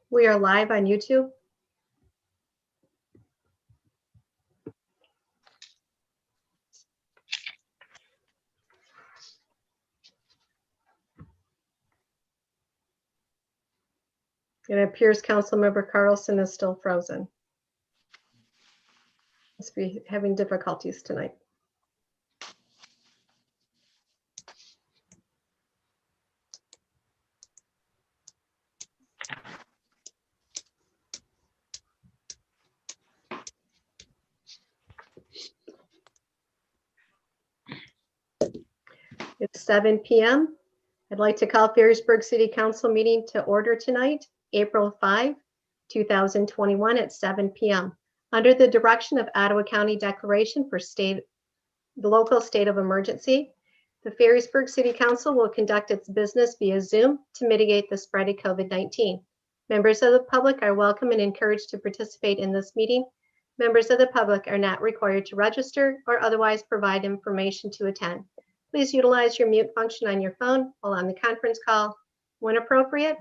We are live on YouTube. It appears Councilmember Carlson is still frozen. Must be having difficulties tonight. It's 7 p.m. I'd like to call Ferrisburg City Council meeting to order tonight, April 5, 2021 at 7 p.m. Under the direction of Ottawa County Declaration for the local state of emergency, the Ferrisburg City Council will conduct its business via Zoom to mitigate the spread of COVID-19. Members of the public are welcome and encouraged to participate in this meeting. Members of the public are not required to register or otherwise provide information to attend. Please utilize your mute function on your phone while on the conference call. When appropriate,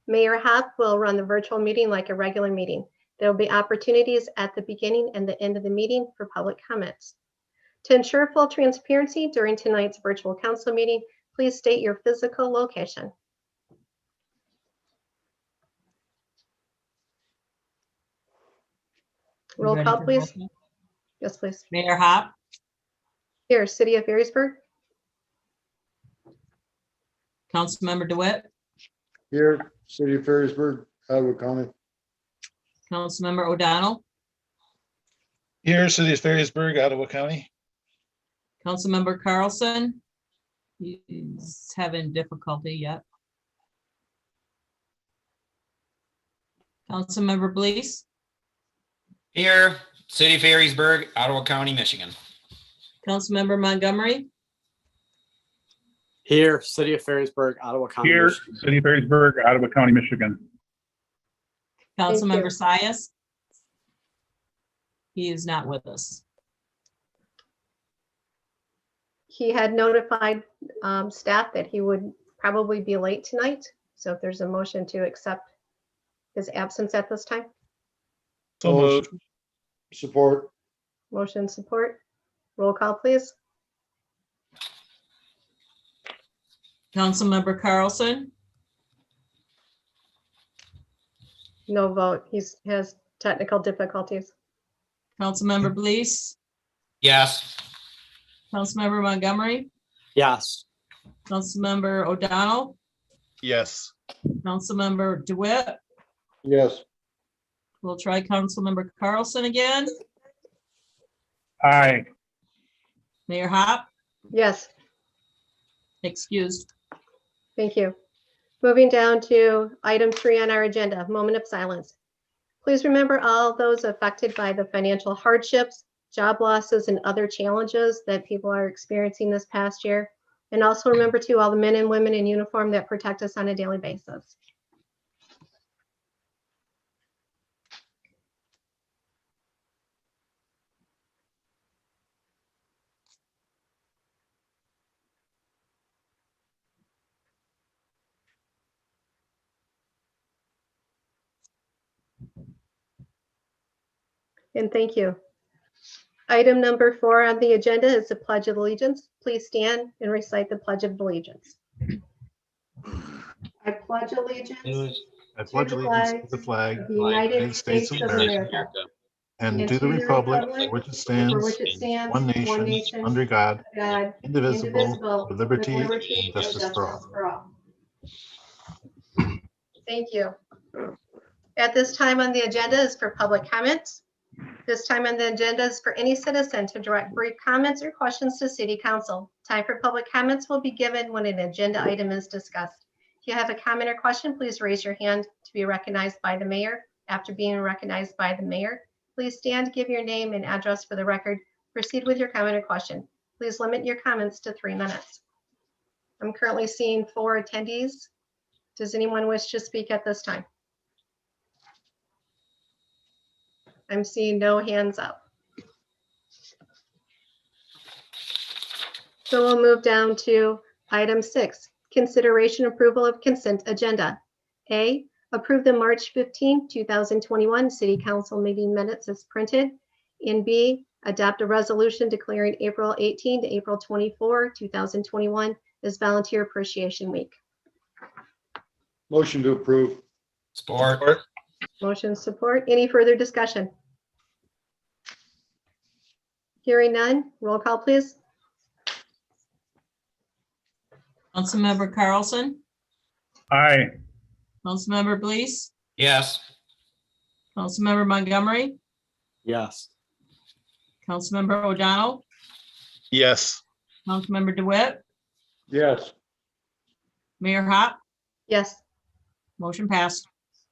Mayor Hopp will run the virtual meeting like a regular meeting. There will be opportunities at the beginning and the end of the meeting for public comments. To ensure full transparency during tonight's virtual council meeting, please state your physical location. Roll call, please. Yes, please. Mayor Hopp, Here, City of Ferrisburg. Councilmember DeWitt, Here, City of Ferrisburg, Ottawa County. Councilmember O'Donnell, Here, City of Ferrisburg, Ottawa County. Councilmember Carlson. He's having difficulty yet. Councilmember Blease, Here, City of Ferrisburg, Ottawa County, Michigan. Councilmember Montgomery, Here, City of Ferrisburg, Ottawa County. Here, Michigan. City of Ferrisburg, Ottawa County, Michigan. Councilmember Sias. He is not with us. He had notified staff that he would probably be late tonight. So if there's a motion to accept his absence at this time, So moved. Support. motion support. Roll call, please. Councilmember Carlson, No vote. He has technical difficulties. Councilmember Blease, Yes. Councilmember Montgomery, Yes. Councilmember O'Donnell, Yes. Councilmember DeWitt. Yes. We'll try Councilmember Carlson again. Aye. Mayor Hopp, Yes, excused. thank you. Moving down to item 3 on our agenda, moment of silence. Please remember all those affected by the financial hardships, job losses, and other challenges that people are experiencing this past year. And also remember too, all the men and women in uniform that protect us on a daily basis. And thank you. Item number 4 on the agenda is the Pledge of Allegiance. Please stand and recite the Pledge of Allegiance. I pledge allegiance I pledge allegiance to the flag of the United States of America and to the republic for which it for stands, which it stands, one nation, under God, God, indivisible, with liberty and justice for all. Thank you. At this time on the agenda is for public comments. This time on the agenda is for any citizen to direct brief comments or questions to City Council. Time for public comments will be given when an agenda item is discussed. If you have a comment or question, please raise your hand to be recognized by the mayor. After being recognized by the mayor, please stand, give your name and address for the record. Proceed with your comment or question. Please limit your comments to 3 minutes. I'm currently seeing 4 attendees. Does anyone wish to speak at this time? I'm seeing no hands up. So we'll move down to item 6, consideration approval of consent agenda. A, approve the March 15, 2021 City Council meeting minutes as printed. And B, adopt a resolution declaring April 18 to April 24, 2021 as Volunteer Appreciation Week. Motion to approve. Support. Support. Motion support. Any further discussion? Hearing none, roll call, please. Councilmember Carlson, Aye. Councilmember Blease, Yes. Councilmember Montgomery, Yes. Councilmember O'Donnell, Yes. Councilmember DeWitt, Yes. Mayor Hop, Yes, motion passed.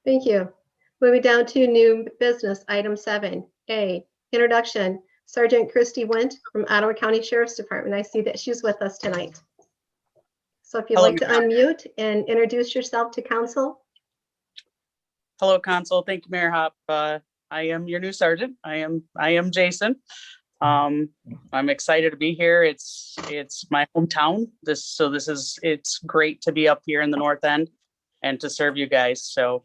thank you. Moving down to new business, item 7A, introduction. Sergeant Christy Went from Ottawa County Sheriff's Department. I see that she's with us tonight. So if you'd Hello, like to unmute and introduce yourself to council. Hello, Council. Thank you, Mayor Hop. I am your new sergeant. I am Jason. I'm excited to be here. It's my hometown. It's great to be up here in the North End and to serve you guys. So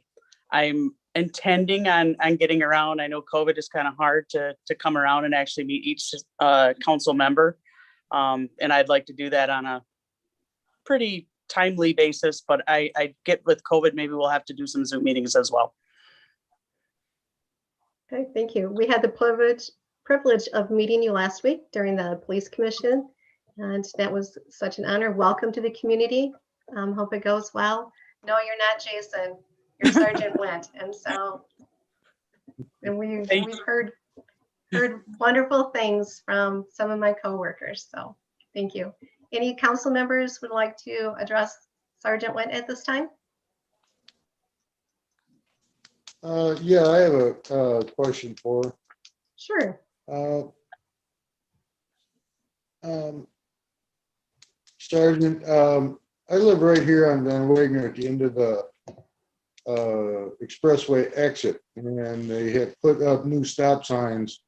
I'm intending on getting around. I know COVID is kind of hard to come around and actually meet each council member. And I'd like to do that on a pretty timely basis, but I get with COVID, maybe we'll have to do some Zoom meetings as well. Okay, thank you. We had the privilege of meeting you last week during the police commission, and that was such an honor. Welcome to the community. Hope it goes well. No, you're not Jason. You're Sergeant Went, and so we've heard wonderful things from some of my coworkers. So thank you. Any council members would like to address Sergeant Went at this time? Yeah, I have a question for her. Sure. Sergeant, I live right here on Van Wagner at the end of the expressway exit, and they have put up new stop signs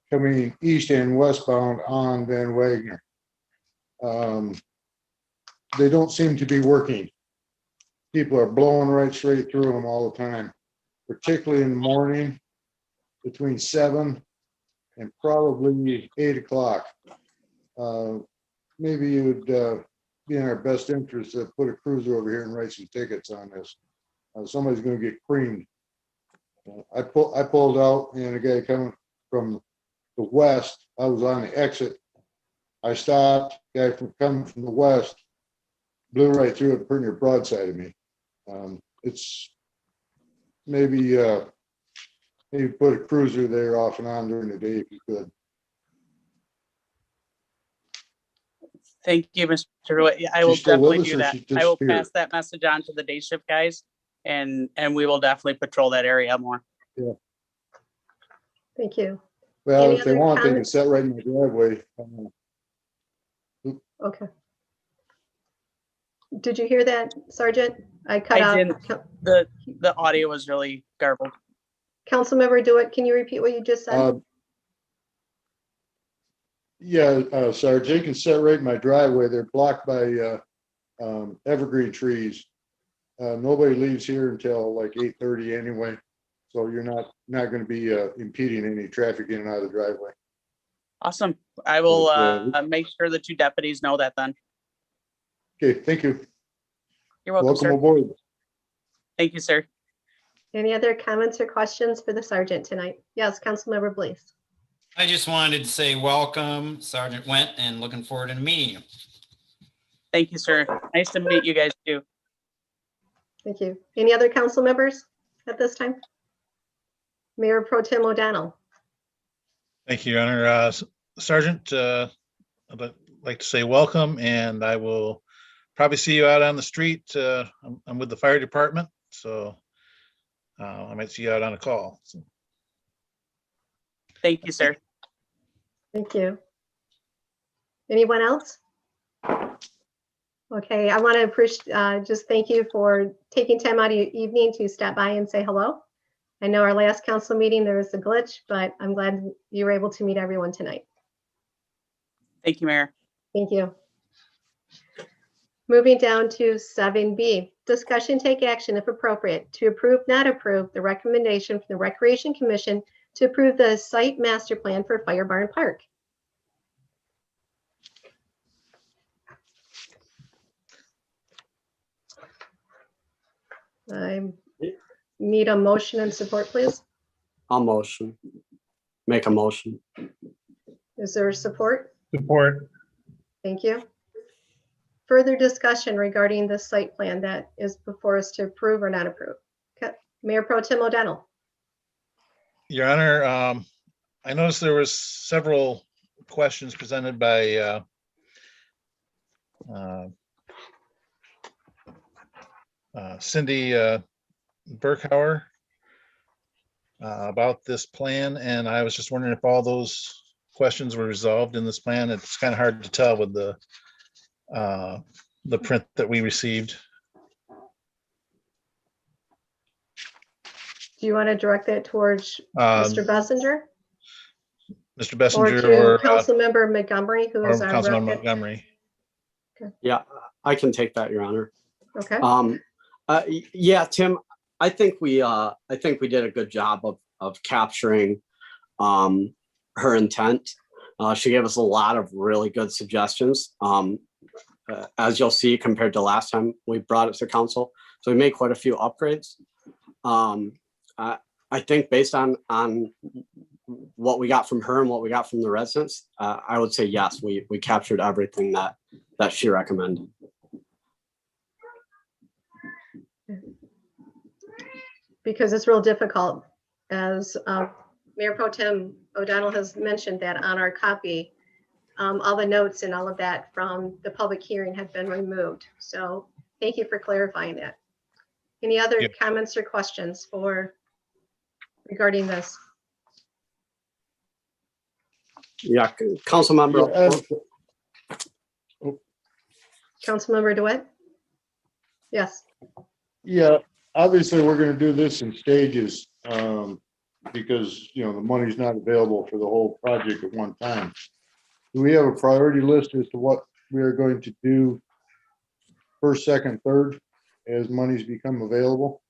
coming east and westbound on Van Wagner. They don't seem to be working. People are blowing right straight through them all the time, particularly in the morning between 7 and probably 8 o'clock. Maybe you'd be in our best interest to put a cruiser over here and write some tickets on this. Somebody's going to get creamed. I pulled out, and a guy coming from the west, I was on the exit. I stopped, guy coming from the west blew right through it, pretty near broadside of me. It's maybe put a cruiser there off and on during the day if you could. Thank you, Mr. Ruitt. I will She's still with definitely us, do or that. she I will disappeared? pass that message on to the day shift guys, and we will definitely patrol that area more. Thank you. Well, Any if they other want, they can comments? set right in my driveway. Okay. Did you hear that, Sergeant? I cut I out. didn't. The audio was really garbled. Councilmember DeWitt, can you repeat what you just said? Yeah, sorry, they can set right in my driveway. They're blocked by evergreen trees. Nobody leaves here until like 8:30 anyway, so you're not going to be impeding any traffic in and out of the driveway. Awesome. I will But, make sure the two deputies know that then. Okay, thank you. You're welcome, Welcome sir. aboard. Thank you, sir. Any other comments or questions for the sergeant tonight? Yes, Councilmember Blease. I just wanted to say welcome, Sergeant Went, and looking forward to meeting you. Thank you, sir. Nice to meet you guys too. Thank you. Any other council members at this time? Mayor Pro Tem O'Donnell. Thank you, Your Honor. Sergeant, I'd like to say welcome, and I will probably see you out on the street. I'm with the fire department, so I might see you out on a call. So, Thank you, sir. Thank you. Anyone else? Okay, I want to just thank you for taking time out of your evening to stop by and say hello. I know our last council meeting, there was a glitch, but I'm glad you were able to meet everyone tonight. Thank you, Mayor. Thank you. Moving down to 7B, discussion take action if appropriate to approve, not approve the recommendation from the Recreation Commission to approve the site master plan for Fire Barn Park. I need a motion and support, please. I'll motion. Make a motion. Is there support? Support. Thank you. Further discussion regarding the site plan that is before us to approve or not approve. Okay. Mayor Pro Tem O'Donnell. Your Honor, I noticed there was several questions presented by Cindy Burkhauer about this plan, and I was just wondering if all those questions were resolved in this plan. It's kind of hard to tell with the print that we received. Do you want to direct that towards Mr. Bessinger Mr. or Bessinger to or Councilmember Montgomery, who is our Councilmember rep? Montgomery. Yeah, I can take that, Your Honor. Okay, Yeah, Tim, I think we did a good job of capturing her intent. She gave us a lot of really good suggestions. As you'll see, compared to last time we brought it to council, so we made quite a few upgrades. I think based on what we got from her and what we got from the residents, I would say yes, we captured everything that she recommended. because it's real difficult, as Mayor Pro Tem O'Donnell has mentioned that on our copy, all the notes and all of that from the public hearing have been removed. So thank you for clarifying that. Any other Yep. comments or questions regarding this? Yeah, council member. Councilmember DeWitt? Yes. Yeah, obviously, we're gonna do this in stages, because, the money's not available for the whole project at one time. Do we have a priority list as to what we are going to do first, second, third, as monies become available?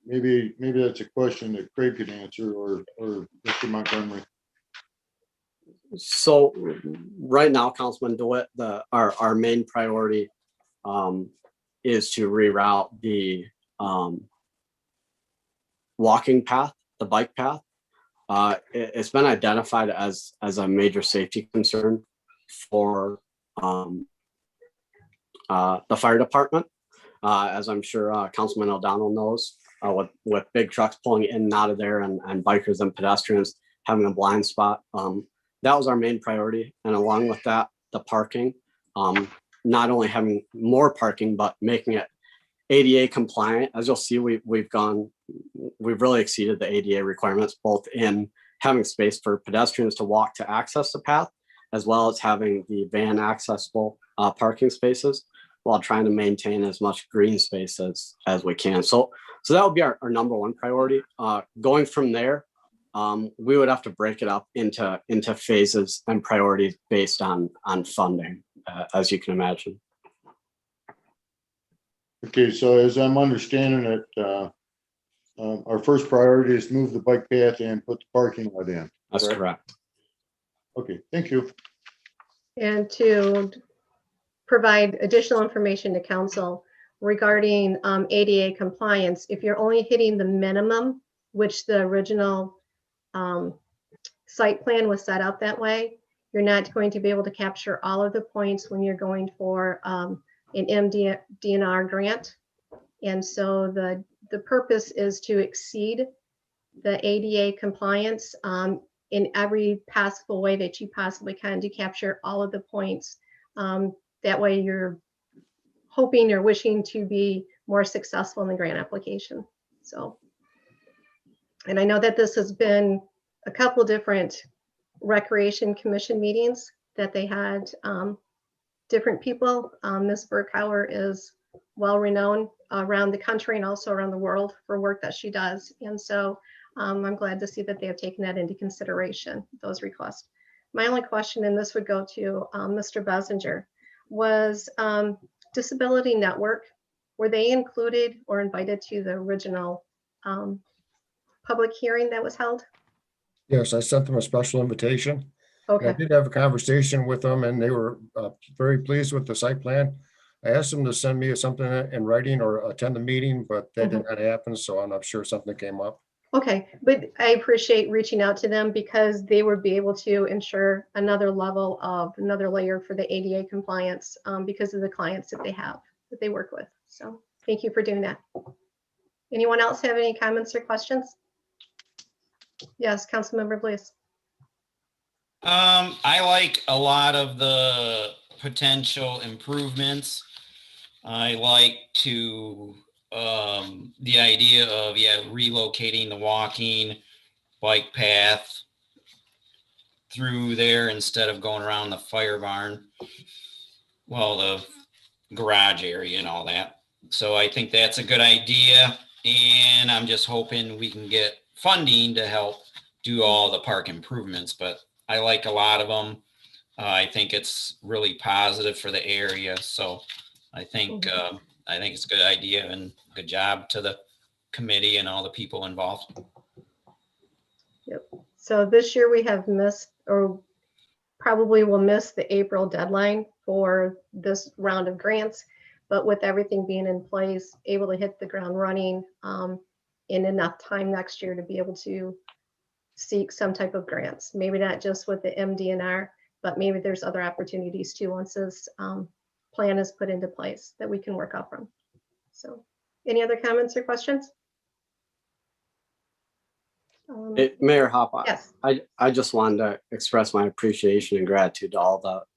Maybe that's a question that Craig could answer, or Mr. Montgomery. So right now, Councilman DeWitt, our main priority is to reroute the walking path, the bike path. It's been identified as a major safety concern for the fire department. As I'm sure Councilman O'Donnell knows, with big trucks pulling in and out of there and bikers and pedestrians having a blind spot. That was our main priority. And along with that, the parking, not only having more parking, but making it ADA compliant. As you'll see, we've really exceeded the ADA requirements, both in having space for pedestrians to walk to access the path, as well as having the van accessible parking spaces, while trying to maintain as much green space as we can. So that would be our number one priority. Going from there, we would have to break it up into phases and priorities based on funding, as you can imagine. Okay, so as I'm understanding it, our first priority is move the bike path and put the parking lot in. That's correct. Okay, thank you. And to provide additional information to council regarding ADA compliance, if you're only hitting the minimum, which the original site plan was set up that way, you're not going to be able to capture all of the points when you're going for an MDNR grant. And so the purpose is to exceed the ADA compliance in every possible way that you possibly can to capture all of the points. That way you're hoping or wishing to be more successful in the grant application. So, and I know that this has been a couple different Recreation Commission meetings that they had different people. Ms. Burkhauer is well-renowned around the country and also around the world for work that she does. And so I'm glad to see that they have taken that into consideration, those requests. My only question, and this would go to Mr. Bessinger, was Disability Network. Were they included or invited to the original public hearing that was held? Yes, I sent them a special invitation. I Okay, did have a conversation with them and they were very pleased with the site plan. I asked them to send me something in writing or attend the meeting, but that did not happen, so I'm not sure something came up. okay, but I appreciate reaching out to them because they would be able to ensure another layer for the ADA compliance because of the clients that they have, that they work with. So thank you for doing that. Anyone else have any comments or questions? Yes, Councilmember Bliss. I like a lot of the potential improvements. I like the idea of, relocating the walking bike path through there instead of going around the fire barn. Well, the garage area and all that. So I think that's a good idea. And I'm just hoping we can get funding to help do all the park improvements, but I like a lot of them. I think it's really positive for the area. So I think it's a good idea and good job to the committee and all the people involved. Yep. So this year we have missed, or probably will miss, the April deadline for this round of grants. But with everything being in place, able to hit the ground running in enough time next year to be able to seek some type of grants. Maybe not just with the MDNR, but maybe there's other opportunities too once this plan is put into place that we can work out from. So any other comments or questions? Mayor Hop, Yes. I just wanted to express my appreciation and gratitude to all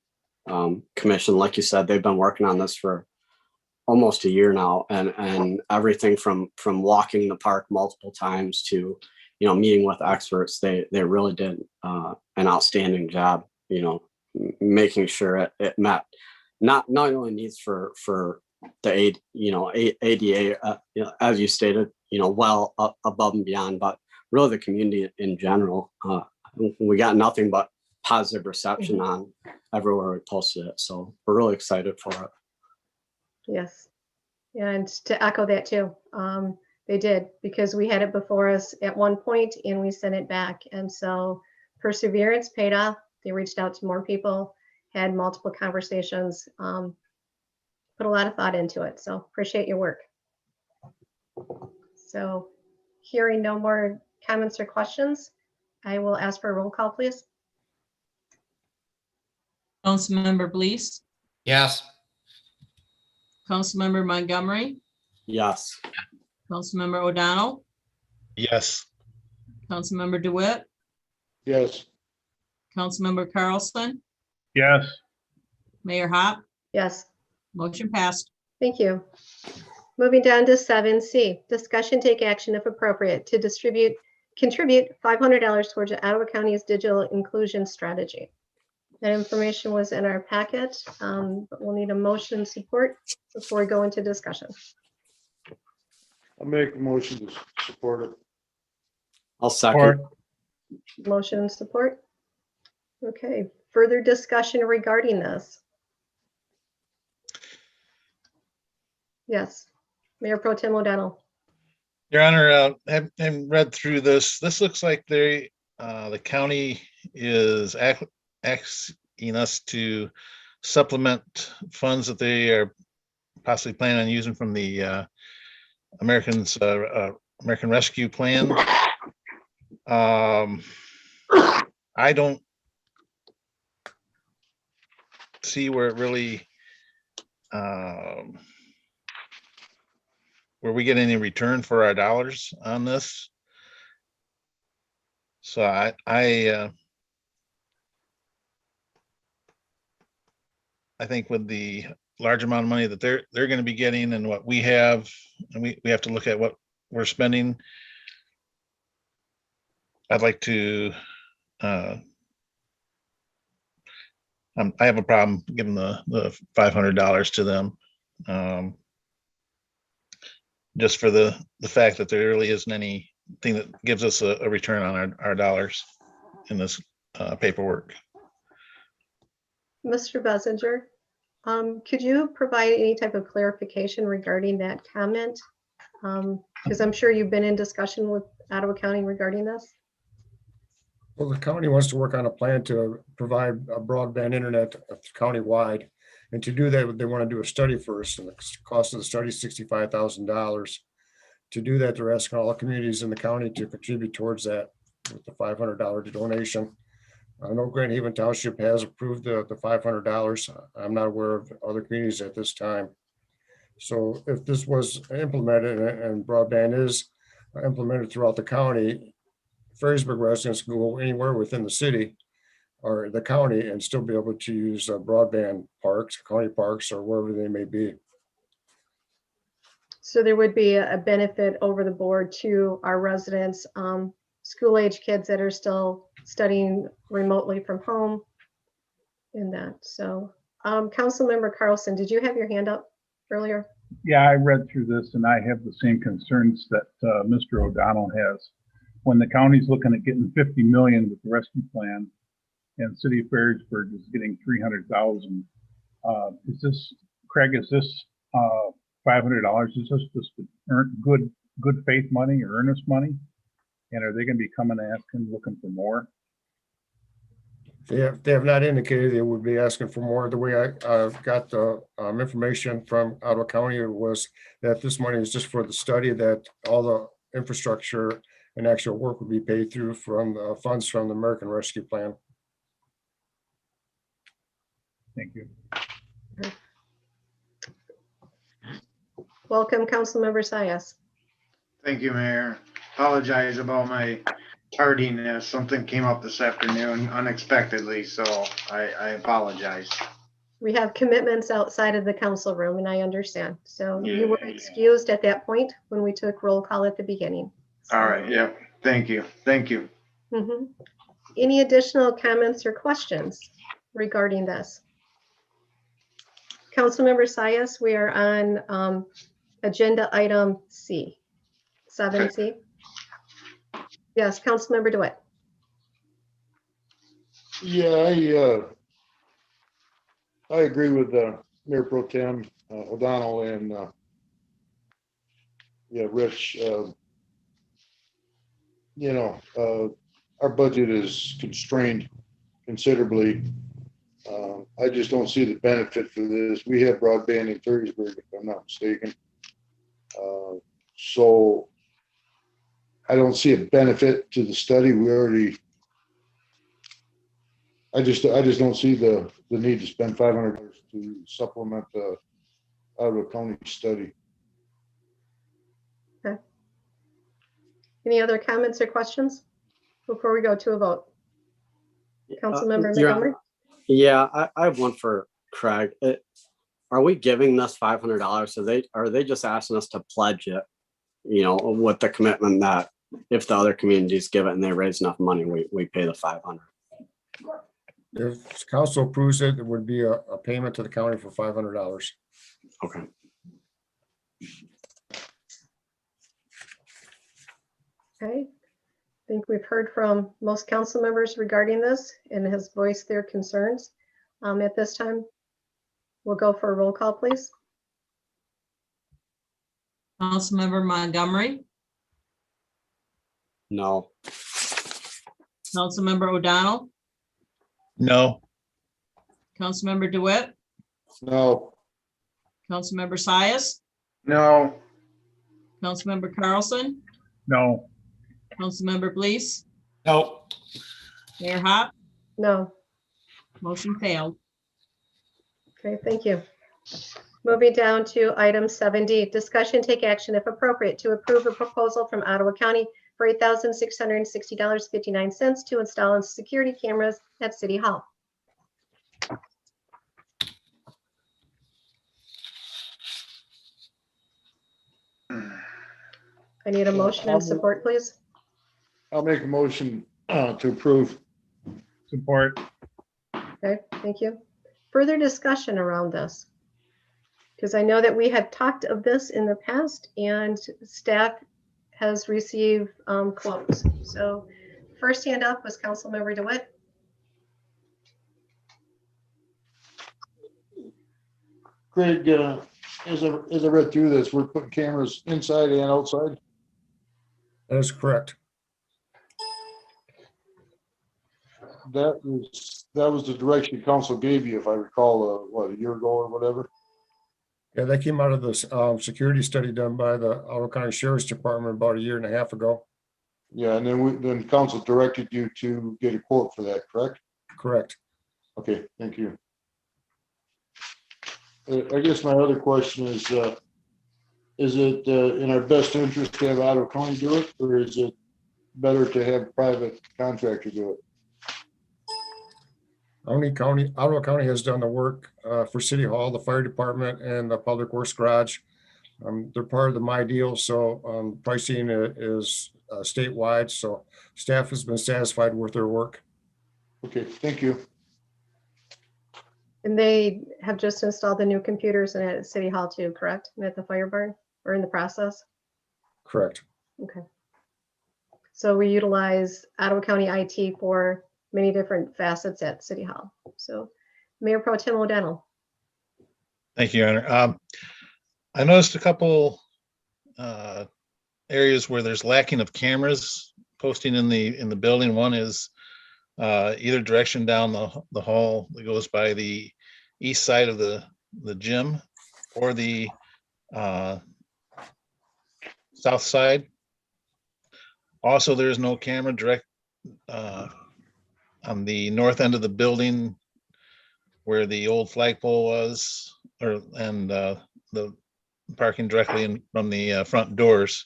the commission. Like you said, they've been working on this for almost a year now, and everything from walking the park multiple times to, meeting with experts. They really did an outstanding job, making sure it met not only needs for the ADA, as you stated, well above and beyond, but really the community in general. We got nothing but positive reception on everywhere we posted it. So we're really excited for it. Yes. And to echo that too, they did, because we had it before us at one point and we sent it back. And so perseverance paid off. They reached out to more people, had multiple conversations, put a lot of thought into it. So appreciate your work. So hearing no more comments or questions, I will ask for a roll call, please. Councilmember Blease, Yes. Councilmember Montgomery, Yes. Councilmember O'Donnell, Yes. Councilmember DeWitt, Yes, Councilmember Carlson, yes, Mayor Hop, Yes, motion passed. thank you. Moving down to 7C, discussion take action if appropriate to contribute $500 towards the Ottawa County's digital inclusion strategy. That information was in our packet, but we'll need a motion support before we go into discussion. I'll make a motion to support it. I'll second. Motion and support. Okay, further discussion regarding this? Yes, Mayor Pro Tem O'Donnell. Your Honor, having read through this, this looks like the county is asking us to supplement funds that they are possibly planning on using from the American Rescue Plan. I don't see where it really where we get any return for our dollars on this. So I think with the large amount of money that they're going to be getting and what we have, and we have to look at what we're spending. I'd like to, I have a problem giving the $500 to them. Just for the fact that there really isn't anything that gives us a return on our dollars in this paperwork. Mr. Bessinger, Could you provide any type of clarification regarding that comment? Because I'm sure you've been in discussion with Ottawa County regarding this. Well, the county wants to work on a plan to provide a broadband internet countywide. And to do that, they want to do a study first, and the cost of the study is $65,000. To do that, they're asking all the communities in the county to contribute towards that with the $500 donation. I know Grand Haven Township has approved the $500. I'm not aware of other communities at this time. So if this was implemented and broadband is implemented throughout the county, Ferrisburg residents can go anywhere within the city or the county and still be able to use broadband parks, county parks, or wherever they may be. So there would be a benefit over the board to our residents, school-age kids that are still studying remotely from home in that. So, Councilmember Carlson, did you have your hand up earlier? Yeah, I read through this and I have the same concerns that Mr. O'Donnell has. When the county's looking at getting 50 million with the rescue plan and City of Ferrisburg is getting 300,000. Is this, Craig, is this $500? Is this just good faith money or earnest money? And are they going to be coming asking, looking for more? They have not indicated they would be asking for more. The way I got the information from Ottawa County was that this money is just for the study, that all the infrastructure and actual work would be paid through from the funds from the American Rescue Plan. Thank you. Welcome, Councilmember Sias. Thank you, Mayor. Apologize about my tardiness. Something came up this afternoon unexpectedly, so I apologize. We have commitments outside of the council room, and I understand. So you were Yeah. excused at that point when we took roll call at the beginning. All right, yeah, thank you. Thank you. Mhm. Any additional comments or questions regarding this? Councilmember Sias, we are on agenda item C, 7C. Yes, Councilmember DeWitt. Yeah, I agree with Mayor Pro Tem O'Donnell and Rich. Our budget is constrained considerably. I just don't see the benefit for this. We have broadband in Ferrisburg, if I'm not mistaken. So I don't see a benefit to the study. I just don't see the need to spend $500 to supplement the Ottawa County study. Okay. Any other comments or questions before we go to a vote? Councilmember Montgomery? Yeah, I have one for Craig. Are we giving this $500? Are they just asking us to pledge it, with the commitment that if the other communities give it and they raise enough money, we pay the 500? If council approves it, it would be a payment to the county for $500. Okay. Okay. I think we've heard from most council members regarding this and has voiced their concerns. At this time, we'll go for a roll call, please. Councilmember Montgomery, No. Councilmember O'Donnell, No. Councilmember DeWitt, No, Councilmember Sias, No, Councilmember Carlson, No. Councilmember Blease, Nope. Mayor Hop, No. motion failed. Okay, thank you. Moving down to item 7D, discussion, take action if appropriate to approve a proposal from Ottawa County for $8,660.59 to install security cameras at City Hall. I need a motion and support, please. I'll make a motion to approve. Support. Okay, thank you. Further discussion around this? Because I know that we have talked of this in the past and staff has received quotes. So first hand up was Councilmember DeWitt. Craig, as I read through this, we're putting cameras inside and outside. That is correct. That was the direction council gave you, if I recall, what, a year ago or whatever? Yeah, that came out of the security study done by the Ottawa County Sheriff's Department about a year and a half ago. Yeah, and then council directed you to get a quote for that, correct? Correct. Okay, thank you. I guess my other question is it in our best interest to have Ottawa County do it, or is it better to have a private contractor do it? Ottawa County has done the work for City Hall, the fire department, and the Public Works Garage. They're part of the My Deal, so pricing is statewide, so staff has been satisfied with their work. Okay, thank you. And they have just installed the new computers in at City Hall too, correct? And at the fire barn, or in the process? Correct. Okay. So we utilize Ottawa County IT for many different facets at City Hall. So Mayor Pro Tem O'Donnell. Thank you, Your Honor. I noticed a couple areas where there's lacking of cameras posting in the building. One is either direction down the hall that goes by the east side of the gym, or the south side. Also, there's no camera direct on the north end of the building where the old flagpole was, and the parking directly in from the front doors.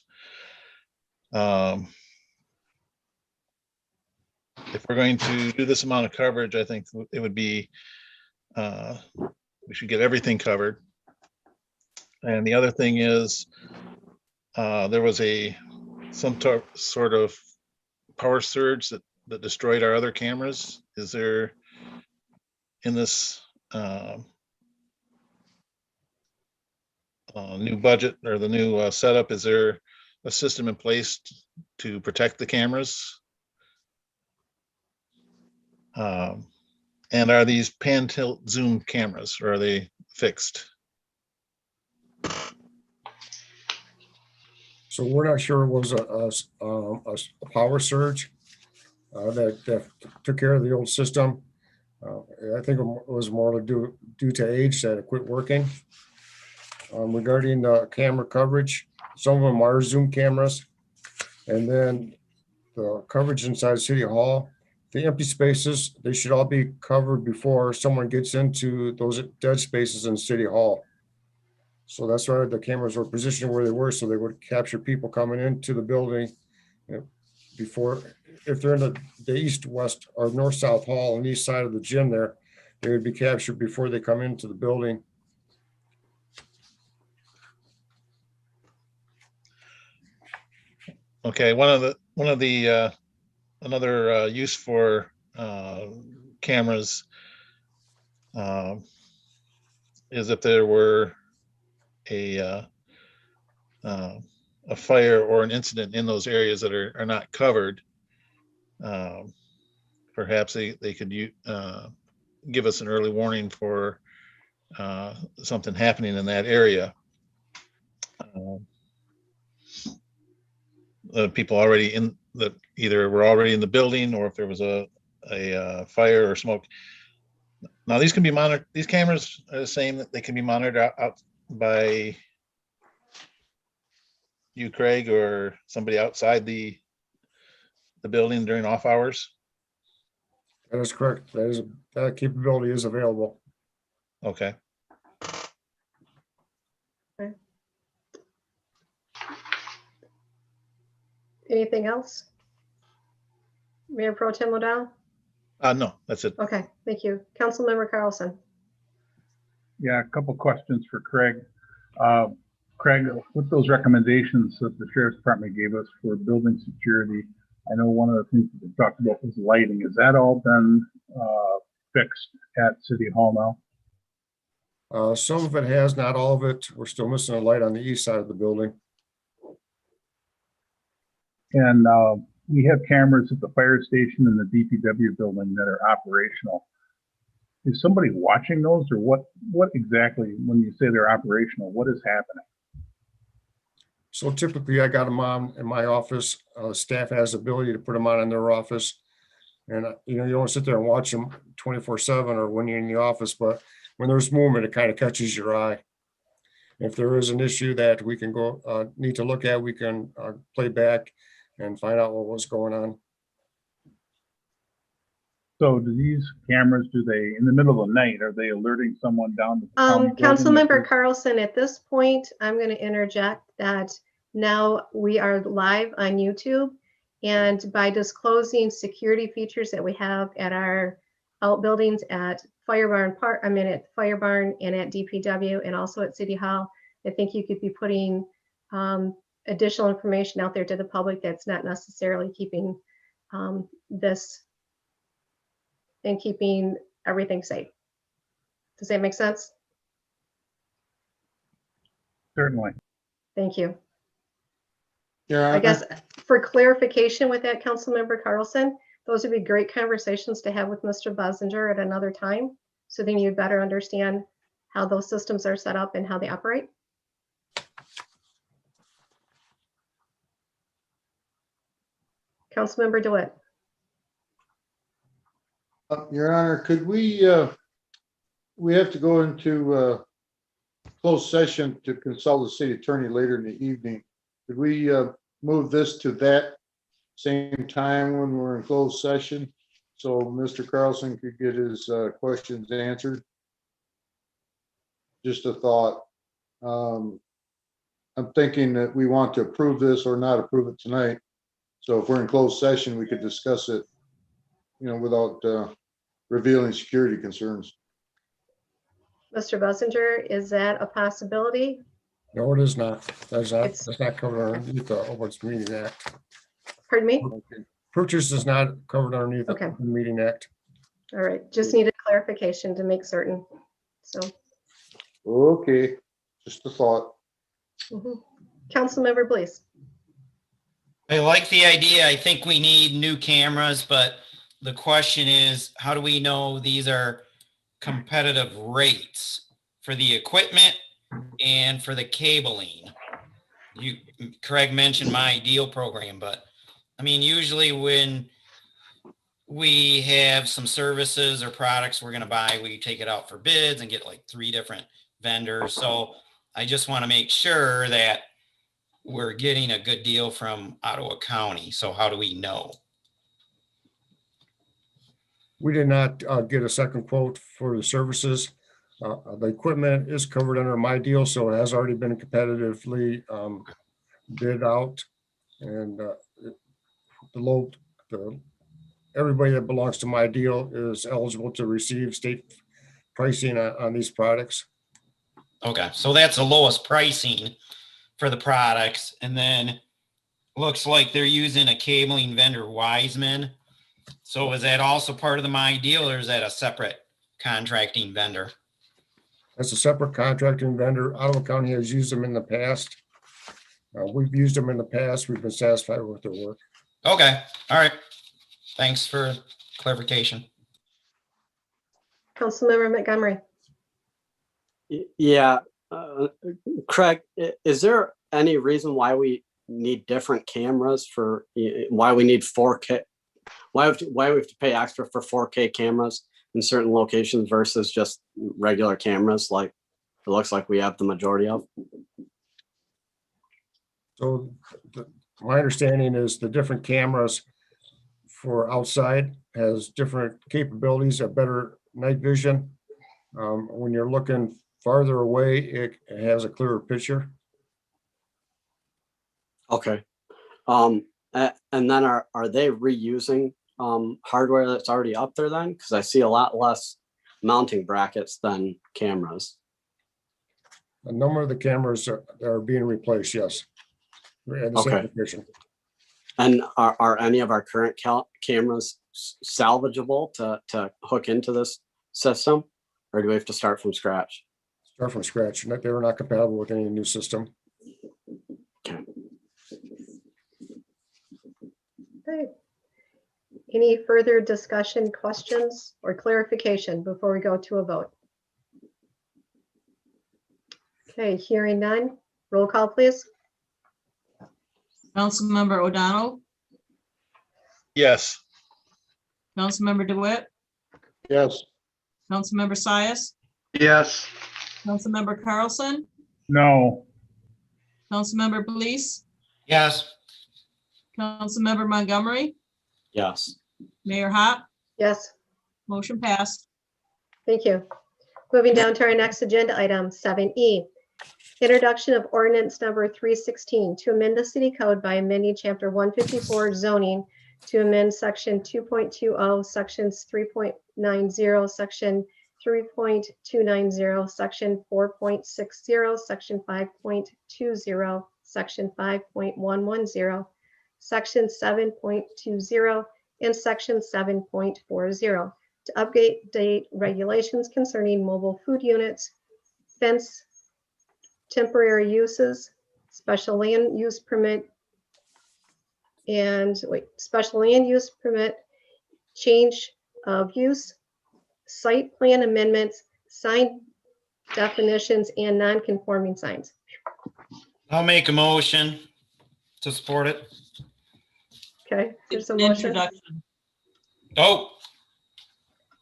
If we're going to do this amount of coverage, I think it would be, we should get everything covered. And the other thing is, there was some sort of power surge that destroyed our other cameras. Is there, in this new budget or the new setup, is there a system in place to protect the cameras? And are these pan tilt zoom cameras, or are they fixed? So we're not sure it was a power surge that took care of the old system. I think it was more due to age that it quit working. Regarding the camera coverage, some of them are zoom cameras. And then the coverage inside City Hall, the empty spaces, they should all be covered before someone gets into those dead spaces in City Hall. So that's why the cameras were positioned where they were, so they would capture people coming into the building before, if they're in the east, west, or north, south hall on the east side of the gym there, they would be captured before they come into the building. Okay, another use for cameras is if there were a fire or an incident in those areas that are not covered. Perhaps they could give us an early warning for something happening in that area. People already in either were already in the building, or if there was a fire or smoke. Now these can be monitored. These cameras are the same, that they can be monitored out by you, Craig, or somebody outside the building during off hours. That is correct. That capability is available. Okay. Anything else? Mayor Pro Tem O'Donnell? No, that's it. Okay, thank you. Councilmember Carlson. Yeah, a couple questions for Craig. Craig, with those recommendations that the Sheriff's Department gave us for building security, I know one of the things that we talked about was lighting. Has that all been fixed at City Hall now? Some of it has, not all of it. We're still missing a light on the east side of the building. And we have cameras at the fire station and the DPW building that are operational. is somebody watching those, or what exactly, when you say they're operational, what is happening? So typically I got them on in my office. Staff has the ability to put them on in their office. And you know, you don't sit there and watch them 24/7 or when you're in the office, but when there's movement, it kind of catches your eye. If there is an issue that we can need to look at, we can play back and find out what was going on. So do these cameras, do they, in the middle of the night, are they alerting someone down to the county building? Councilmember Carlson, at this point, I'm going to interject that now we are live on YouTube. And by disclosing security features that we have at our outbuildings at Fire Barn Park, at Fire Barn and at DPW and also at City Hall, I think you could be putting additional information out there to the public that's not necessarily keeping this and keeping everything safe. Does that make sense? Certainly. Thank you. Yeah, I guess for clarification with that, Councilmember Carlson, those would be great conversations to have with Mr. Bosinger at another time. So then you'd better understand how those systems are set up and how they operate. Councilmember DeWitt. Your Honor, could we have to go into closed session to consult the city attorney later in the evening. Could we move this to that same time when we're in closed session? So Mr. Carlson could get his questions answered. Just a thought. I'm thinking that we want to approve this or not approve it tonight. So if we're in closed session, we could discuss it, you know, without revealing security concerns. Mr. Bosinger, is that a possibility? No, it is not. That's It's- not covered underneath the Open Meeting Act. Pardon me? Purchase is not covered underneath the Okay. Open Meeting Act. All right, just needed clarification to make certain. So, Okay, just a thought. Councilmember, please. I like the idea. I think we need new cameras, but the question is, how do we know these are competitive rates for the equipment and for the cabling? Craig mentioned my deal program, but I mean, usually when we have some services or products we're going to buy, we take it out for bids and get like 3 different vendors. So I just want to make sure that we're getting a good deal from Ottawa County. So how do we know? We did not get a second quote for the services. The equipment is covered under my deal, so it has already been competitively bid out. And everybody that belongs to my deal is eligible to receive state pricing on these products. Okay, so that's the lowest pricing for the products. And then looks like they're using a cabling vendor, Wiseman. So is that also part of the My Deal, or is that a separate contracting vendor? That's a separate contracting vendor. Ottawa County has used them in the past. We've used them in the past. We've been satisfied with their work. Okay, all right. Thanks for clarification. Councilmember Montgomery. Yeah, Craig, is there any reason why we need different cameras for, why we need 4K? Why we have to pay extra for 4K cameras in certain locations versus just regular cameras like it looks like we have the majority of? So my understanding is the different cameras for outside has different capabilities, a better night vision. When you're looking farther away, it has a clearer picture. Okay. And then are they reusing hardware that's already up there then? Because I see a lot less mounting brackets than cameras. A number of the cameras are being replaced, yes. In the same Okay. condition. And are any of our current cameras salvageable to hook into this system? Or do we have to start from scratch? Start from scratch. They were not compatible with any new system. Okay. Okay. Any further discussion, questions, or clarification before we go to a vote? Okay, hearing none. Roll call, please. Councilmember O'Donnell, Yes. Councilmember DeWitt, Yes. Councilmember Sias, Yes. Councilmember Carlson, No, Councilmember Police, Yes. Councilmember Montgomery, Yes. Mayor Hop, Yes, motion passed. thank you. Moving down to our next agenda item, 7E. Introduction of ordinance number 316 to amend the city code by amending chapter 154 zoning to amend section 2.20, sections 3.90, section 3.290, section 4.60, section 5.20, section 5.110, section 7.20, and section 7.40 to update regulations concerning mobile food units, fence, temporary uses, special land use permit, special land use permit, change of use, site plan amendments, sign definitions, and non-conforming signs. I'll make a motion to support it. Okay, there's a motion. Introduction. Oh,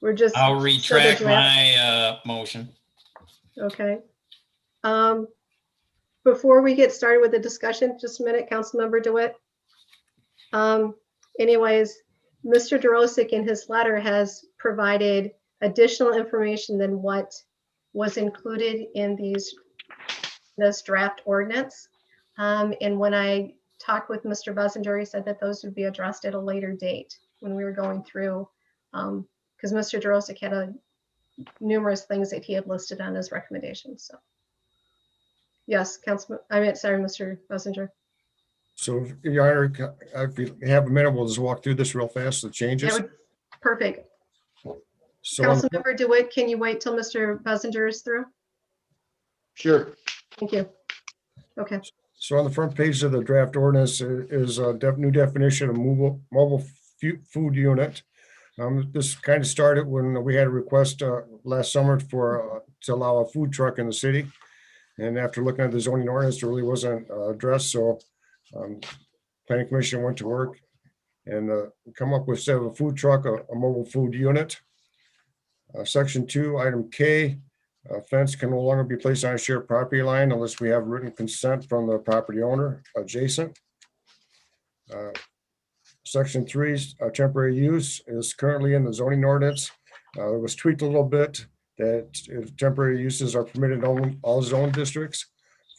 We're just. I'll so the retract draft- my motion. Okay. Before we get started with the discussion, just a minute, Councilmember DeWitt. Anyways, Mr. DeRosick in his letter has provided additional information than what was included in this draft ordinance. And when I talked with Mr. Bessinger, he said that those would be addressed at a later date when we were going through, because Mr. DeRosick had numerous things that he had listed on his recommendations, so. Yes, Mr. Bessinger. So, Your Honor, if you have a minute, we'll just walk through this real fast, the changes. Perfect. So, on the- Councilmember DeWitt, can you wait till Mr. Bessinger is through? Sure. Thank you. Okay, so on the front page of the draft ordinance is a new definition of mobile food unit. This kind of started when we had a request last summer to allow a food truck in the city. And after looking at the zoning ordinance, it really wasn't addressed, so planning commission went to work and come up with, instead of a food truck, a mobile food unit. Section 2, item K, a fence can no longer be placed on a shared property line unless we have written consent from the property owner adjacent. Section 3, temporary use is currently in the zoning ordinance. It was tweaked a little bit that if temporary uses are permitted in all zone districts.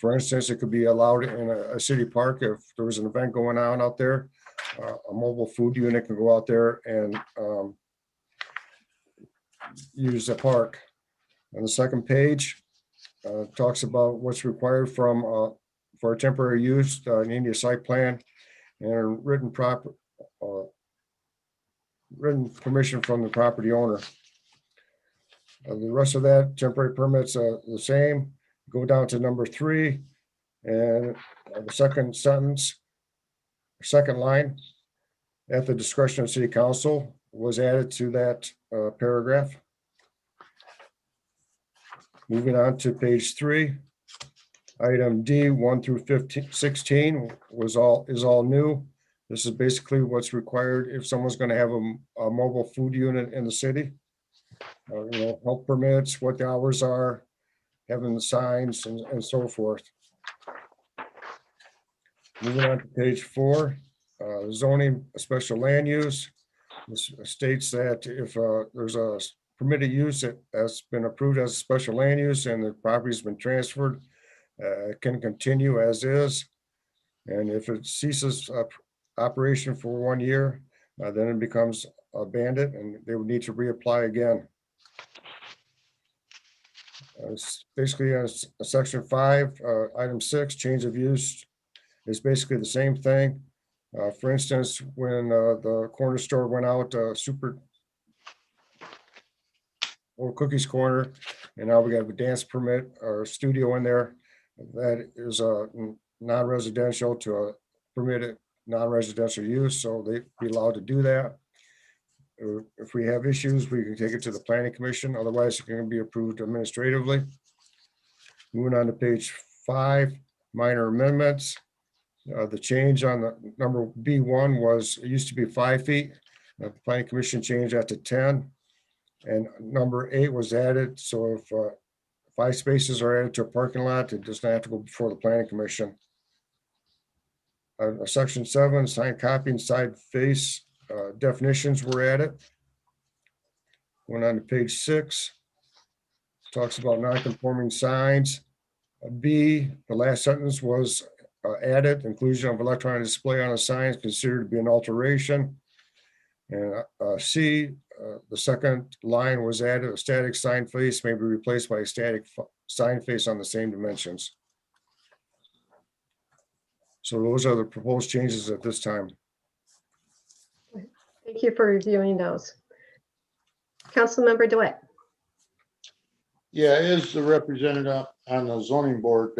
For instance, it could be allowed in a city park if there was an event going on out there. A mobile food unit can go out there and use the park. On the second page, talks about what's required for a temporary use, need a site plan and written permission from the property owner. The rest of that, temporary permits are the same. Go down to number 3, and the second sentence, second line, at the discretion of city council was added to that paragraph. Moving on to page 3, item D 1 through 16 is all new. This is basically what's required if someone's going to have a mobile food unit in the city. Health permits, what the hours are, having the signs and so forth. Moving on to page 4, zoning special land use. This states that if there's a permitted use that's been approved as a special land use and the property's been transferred, it can continue as is. And if it ceases operation for 1 year, then it becomes abandoned and they would need to reapply again. Basically, section 5, item 6, change of use is basically the same thing. For instance, when the corner store went out, Super or Cookies Corner, and now we have a dance permit or studio in there, that is a non-residential to a permitted non-residential use, so they'd be allowed to do that. If we have issues, we can take it to the planning commission. Otherwise, it can be approved administratively. Moving on to page 5, minor amendments. The change on the number B1 was, it used to be 5 feet. The planning commission changed that to 10. And number 8 was added. So if 5 spaces are added to a parking lot, it does not have to go before the planning commission. Section 7, sign copy and side face definitions were added. Went on to page 6. Talks about non-conforming signs. B, the last sentence was added, inclusion of electronic display on a sign is considered to be an alteration. And C, the second line was added, a static sign face may be replaced by a static sign face on the same dimensions. So those are the proposed changes at this time. Thank you for reviewing those. Councilmember DeWitt. Yeah, as the representative on the zoning board,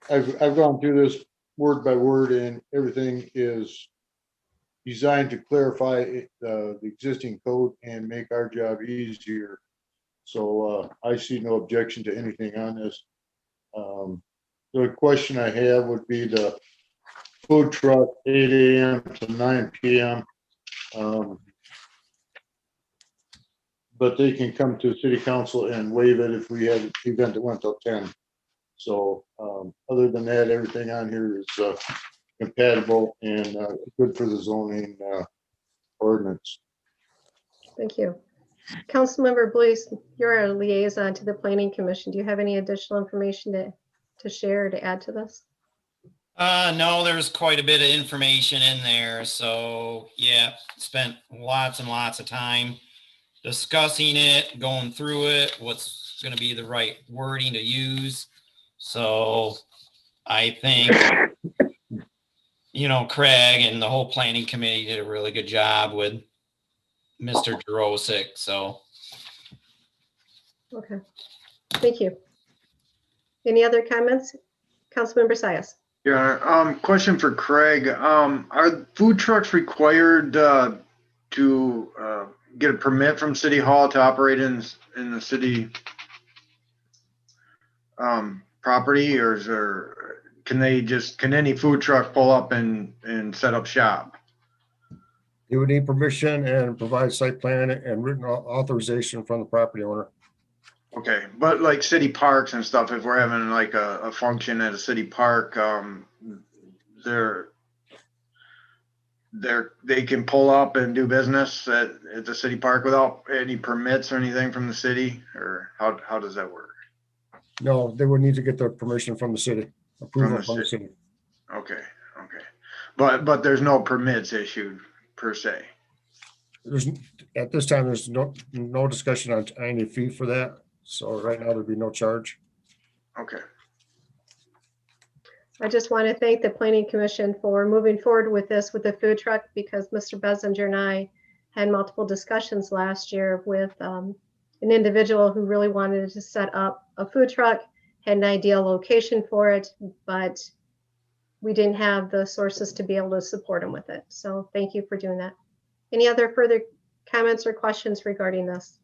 I've gone through this word by word, and everything is designed to clarify the existing code and make our job easier. So I see no objection to anything on this. The question I have would be the food truck, 8 a.m. to 9 p.m. But they can come to city council and waive it if we have an event that went till 10. So other than that, everything on here is compatible and good for the zoning ordinance. Thank you. Councilmember Boyce, you're a liaison to the Planning Commission. Do you have any additional information to share or to add to this? No, there's quite a bit of information in there. So yeah, spent lots and lots of time discussing it, going through it, what's going to be the right wording to use. So I think, Craig and the whole planning committee did a really good job with Mr. Jurosik. So. Okay, thank you. Any other comments? Councilmember Sias. Yeah, question for Craig. Are food trucks required to get a permit from City Hall to operate in the city property, or can any food truck pull up and set up shop? You would need permission and provide site plan and written authorization from the property owner. Okay, but like city parks and stuff, if we're having like a function at a city park, they can pull up and do business at the city park without any permits or anything from the city, or how does that work? No, they would need to get the permission from the city, approval from the city. Okay. But there's no permits issued per se. At this time, there's no discussion on any fee for that. So right now there'd be no charge. Okay. I just want to thank the Planning Commission for moving forward with this with the food truck, because Mr. Bessinger and I had multiple discussions last year with an individual who really wanted to set up a food truck, had an ideal location for it, but we didn't have the sources to be able to support him with it. So thank you for doing that. Any other further comments or questions regarding this?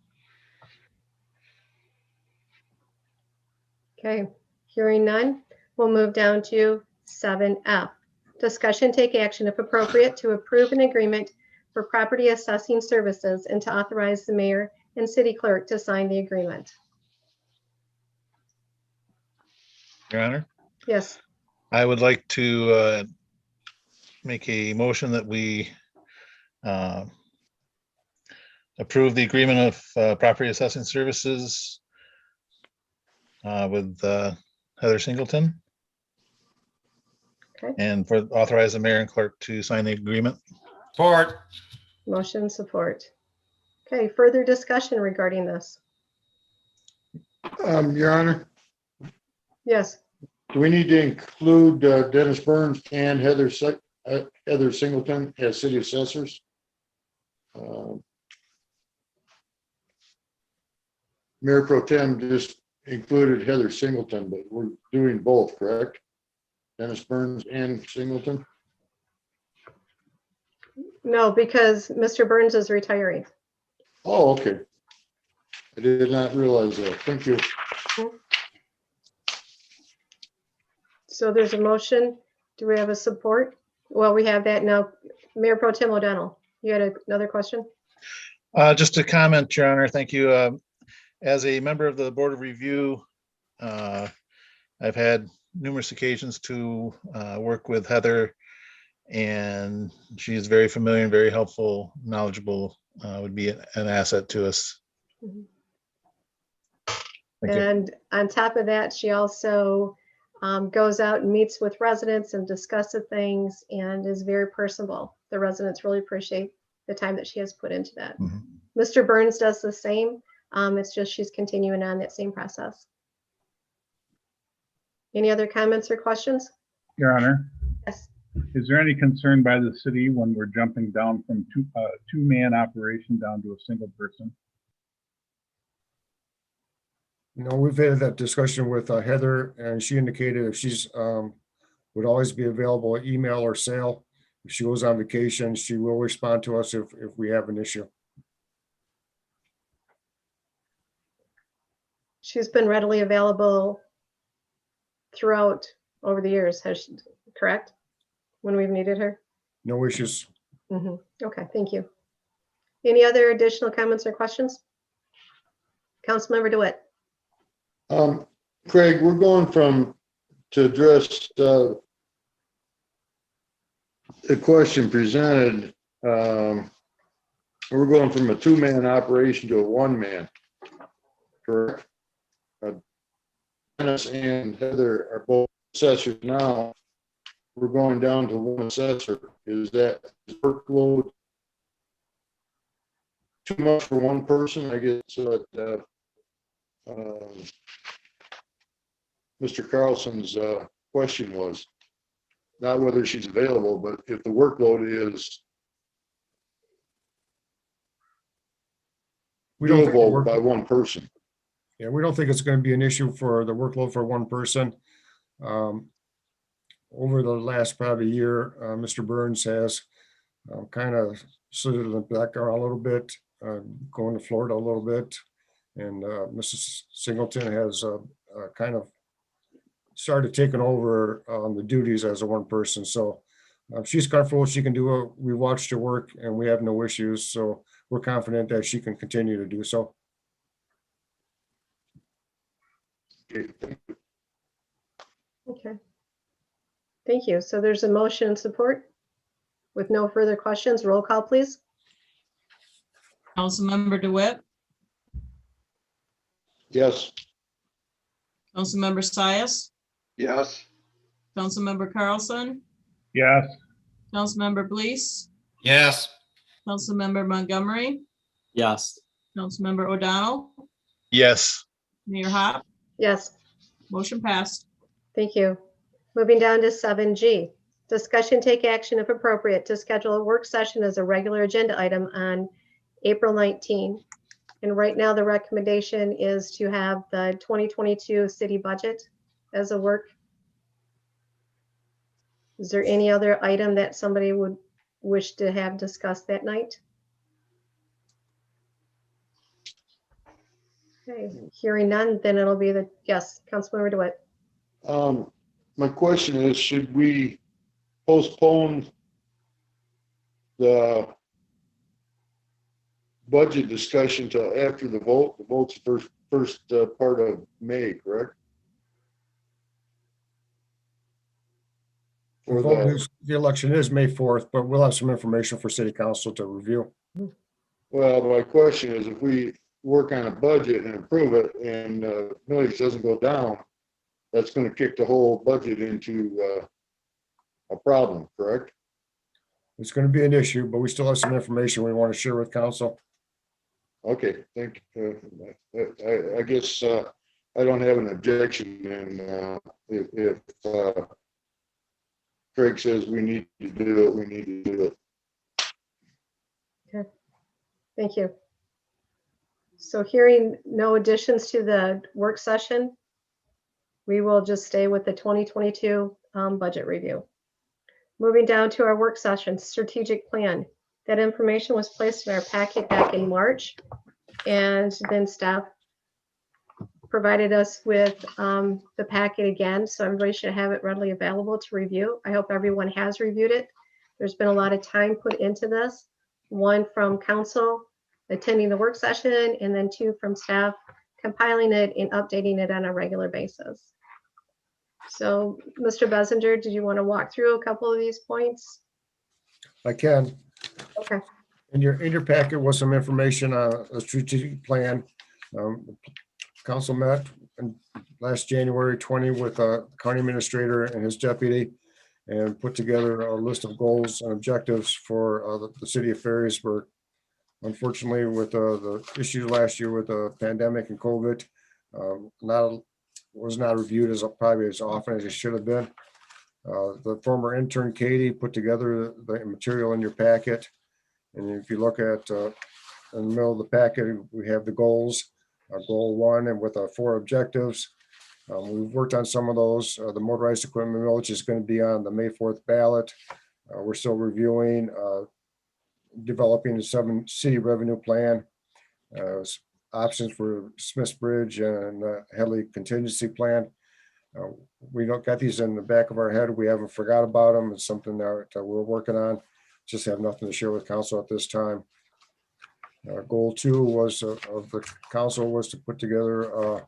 Okay, hearing none, we'll move down to 7F. Discussion, take action if appropriate to approve an agreement for property assessing services and to authorize the mayor and city clerk to sign the agreement. Your Honor, Yes, I would like to make a motion that we approve the agreement of property assessing services with Heather Singleton. Okay. And for authorize the mayor and clerk to sign the agreement. Support. motion support. Okay, further discussion regarding this? Your Honor, Yes, do we need to include Dennis Burns and Heather Singleton as city assessors? Mayor Pro Tem just included Heather Singleton, but we're doing both, correct? Dennis Burns and Singleton? No, because Mr. Burns is retiring. Oh, okay. I did not realize that. Thank you. So there's a motion. Do we have a support? Well, we have that now. Mayor Pro Tem O'Donnell, you had another question? Just a comment, Your Honor. Thank you. As a member of the Board of Review, I've had numerous occasions to work with Heather, and she's very familiar and very helpful, knowledgeable, would be an asset to us. Mhm. Thank you. And on top of that, she also goes out and meets with residents and discusses things and is very personable. The residents really appreciate the time that she has put into that. Mhm. Mr. Burns does the same. It's just she's continuing on that same process. Any other comments or questions? Your Honor, Yes. is there any concern by the city when we're jumping down from two-man operation down to a single person? No, we've had that discussion with Heather, and she indicated if she's would always be available, email or cell. If she goes on vacation, she will respond to us if we have an issue. She's been readily available throughout over the years, has she, correct? When we've needed her? No issues. Mhm. Okay, thank you. Any other additional comments or questions? Councilmember DeWitt. Craig, we're going to address the question presented. We're going from a two-man operation to a one-man, correct? Dennis and Heather are both assessors now. We're going down to one assessor. Is that workload too much for one person? I guess what Mr. Carlson's question was. Not whether she's available, but if the workload is We don't think the doable work- by one person. Yeah, we don't think it's going to be an issue for the workload for one person. Over the last probably year, Mr. Burns has kind of slid in the background a little bit, going to Florida a little bit. And Mrs. Singleton has kind of started taking over the duties as a one person. So she's comfortable, she can do it. We watched her work and we have no issues. So we're confident that she can continue to do so. Okay. Thank you. So there's a motion and support. With no further questions, roll call, please. Councilmember DeWitt, Yes. Councilmember Sias, Yes. Councilmember Carlson, Yes, Councilmember Blease, Yes, Councilmember Montgomery, Yes, Councilmember O'Donnell, Yes. Mayor Hop, Yes, motion passed. thank you. Moving down to 7G. Discussion, take action if appropriate to schedule a work session as a regular agenda item on April 19. And right now, the recommendation is to have the 2022 city budget as a work. Is there any other item that somebody would wish to have discussed that night? Okay, hearing none, then it'll be yes, Councilmember DeWitt. My question is, should we postpone the budget discussion till after the vote? The vote's first part of May, correct? For The election is May 4th, but we'll have some information for city council to review. Well, my question is, if we work on a budget and approve it and millage doesn't go down, that's going to kick the whole budget into a problem, correct? It's going to be an issue, but we still have some information we want to share with council. Okay, thank you. I guess I don't have an objection, and if Craig says we need to do it, we need to do it. Okay, thank you. So hearing no additions to the work session, we will just stay with the 2022 budget review. Moving down to our work session, strategic plan. That information was placed in our packet back in March, and then staff provided us with the packet again, so everybody should have it readily available to review. I hope everyone has reviewed it. There's been a lot of time put into this, one from council attending the work session, and then two from staff compiling it and updating it on a regular basis. So, Mr. Bessinger, did you want to walk through a couple of these points? I can. Okay. In your packet was some information on a strategic plan. Council met in last January 20 with a county administrator and his deputy and put together a list of goals and objectives for the city of Ferrisburgh. Unfortunately, with the issues last year with the pandemic and COVID, was not reviewed as probably as often as it should have been. The former intern Katie put together the material in your packet. And if you look at in the middle of the packet, we have the goals, goal 1 and with 4 objectives. We've worked on some of those. The motorized equipment millage is going to be on the May 4th ballot. We're still reviewing, developing a city revenue plan, options for Smiths Bridge and Headley contingency plan. We don't got these in the back of our head. We haven't forgot about them. It's something that we're working on. Just have nothing to share with council at this time. Goal 2 was of the council was to put together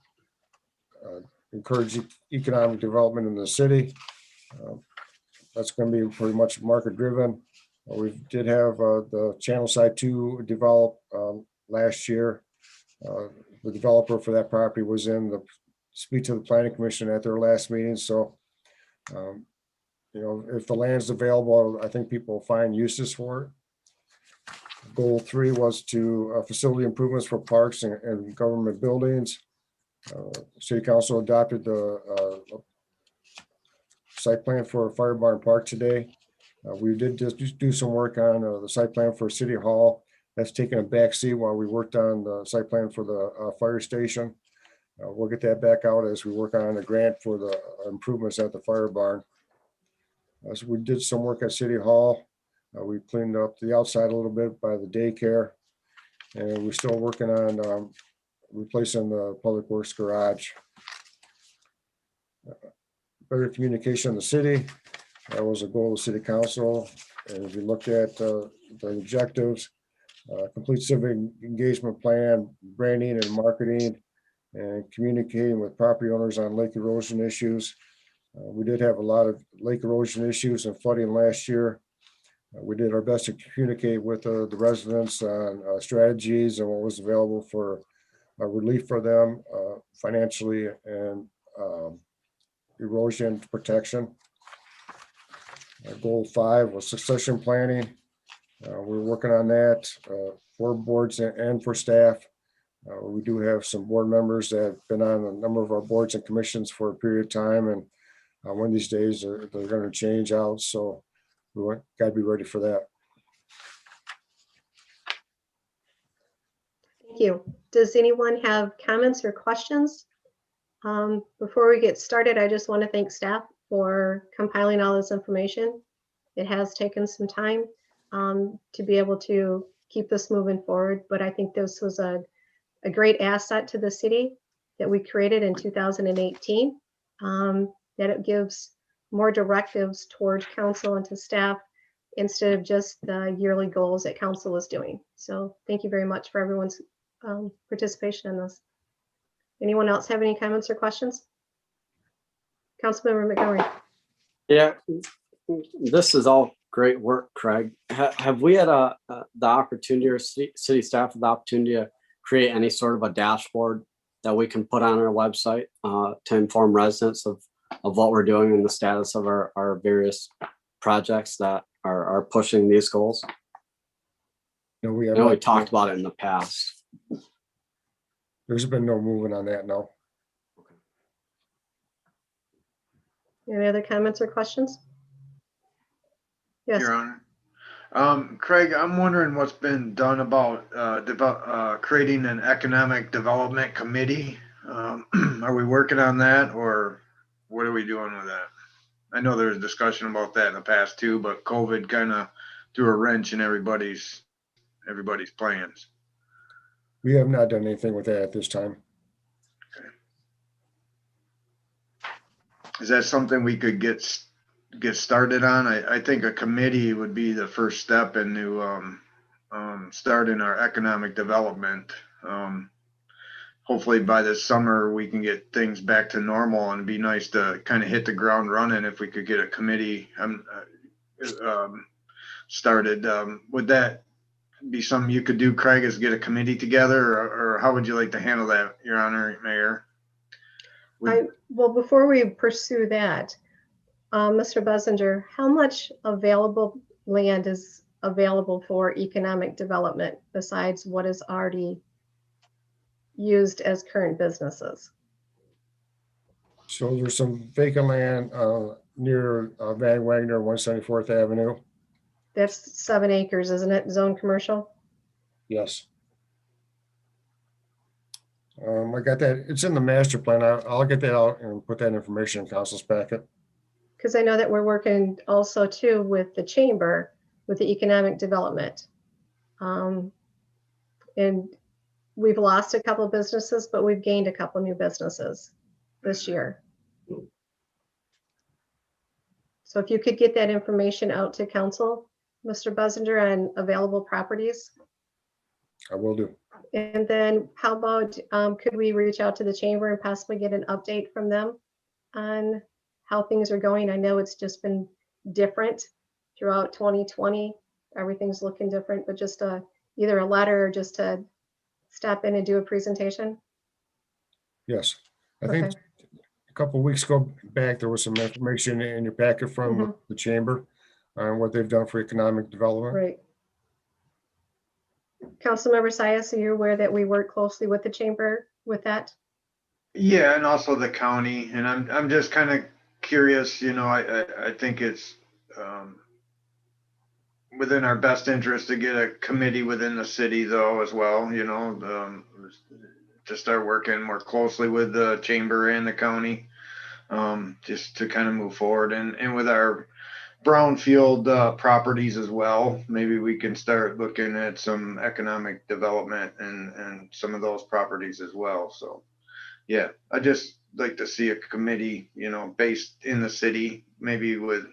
encourage economic development in the city. That's going to be pretty much market driven. We did have the Channel Side 2 develop last year. The developer for that property was in the speak to the planning commission at their last meeting. So, you know, if the land's available, I think people will find uses for it. Goal 3 was to facility improvements for parks and government buildings. City Council adopted the site plan for Fire Barn Park today. We did just do some work on the site plan for City Hall. That's taken a back seat while we worked on the site plan for the fire station. We'll get that back out as we work on a grant for the improvements at the fire barn. So we did some work at City Hall. We cleaned up the outside a little bit by the daycare. And we're still working on replacing the public works garage. Better communication in the city. That was a goal of the city council. And if you look at the objectives, complete civic engagement plan, branding and marketing, and communicating with property owners on lake erosion issues. We did have a lot of lake erosion issues and flooding last year. We did our best to communicate with the residents on strategies and what was available for relief for them financially and erosion protection. Goal 5 was succession planning. We're working on that for boards and for staff. We do have some board members that have been on a number of our boards and commissions for a period of time, and one of these days they're going to change out. So we got to be ready for that. Thank you. Does anyone have comments or questions? Before we get started, I just want to thank staff for compiling all this information. It has taken some time to be able to keep this moving forward, but I think this was a great asset to the city that we created in 2018, that it gives more directives towards council and to staff instead of just the yearly goals that council is doing. So thank you very much for everyone's participation in this. Anyone else have any comments or questions? Councilmember Montgomery. Yeah, this is all great work, Craig. Have we had the opportunity, or city staff had the opportunity to create any sort of a dashboard that we can put on our website to inform residents of what we're doing and the status of our various projects that are pushing these goals? No, I know we talked about it in the past. There's been no movement on that, no. Any other comments or questions? Yes. Your Honor. Craig, I'm wondering what's been done about creating an economic development committee. Are we working on that, or what are we doing with that? I know there was discussion about that in the past too, but COVID kind of threw a wrench in everybody's plans. We have not done anything with that at this time. Is that something we could get started on? I think a committee would be the first step into starting our economic development. Hopefully by this summer, we can get things back to normal, and it'd be nice to kind of hit the ground running if we could get a committee started. Would that be something you could do, Craig, is get a committee together, or how would you like to handle that, Your Honor, Mayor? Well, before we pursue that, Mr. Bessinger, how much available land is available for economic development besides what is already used as current businesses? So there's some vacant land near Van Wagner, 174th Avenue. That's 7 acres, isn't it? Zone commercial? Yes. I got that. It's in the master plan. I'll get that out and put that information in council's packet. Because I know that we're working also too with the chamber, with the economic development. And we've lost a couple businesses, but we've gained a couple new businesses this year. So if you could get that information out to council, Mr. Bessinger, on available properties. I will do. And then how about, could we reach out to the chamber and possibly get an update from them on how things are going? I know it's just been different throughout 2020. Everything's looking different, but just either a letter or just to stop in and do a presentation. Yes. I think Okay. a couple of weeks back, there was some information in your packet from the chamber on what they've done for economic development. Right. Councilmember Sias, are you aware that we work closely with the chamber with that? Yeah, and also the county, and I'm just kind of curious, I think it's within our best interest to get a committee within the city though as well, to start working more closely with the chamber and the county, just to kind of move forward, and with our brownfield properties as well. Maybe we can start looking at some economic development and some of those properties as well. So yeah, I just like to see a committee, based in the city, maybe with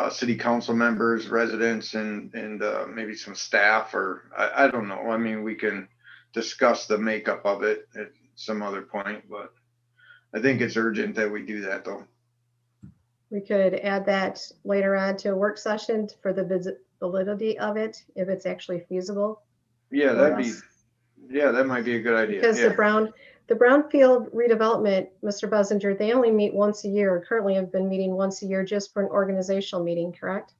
city council members, residents, and maybe some staff, or I don't know. I mean, we can discuss the makeup of it at some other point, but I think it's urgent that we do that though. We could add that later on to a work session for the validity of it, if it's actually feasible. Yeah, for that might be a good idea. Because Yeah. the brownfield redevelopment, Mr. Bessinger, they only meet once a year, currently have been meeting once a year just for an organizational meeting, correct?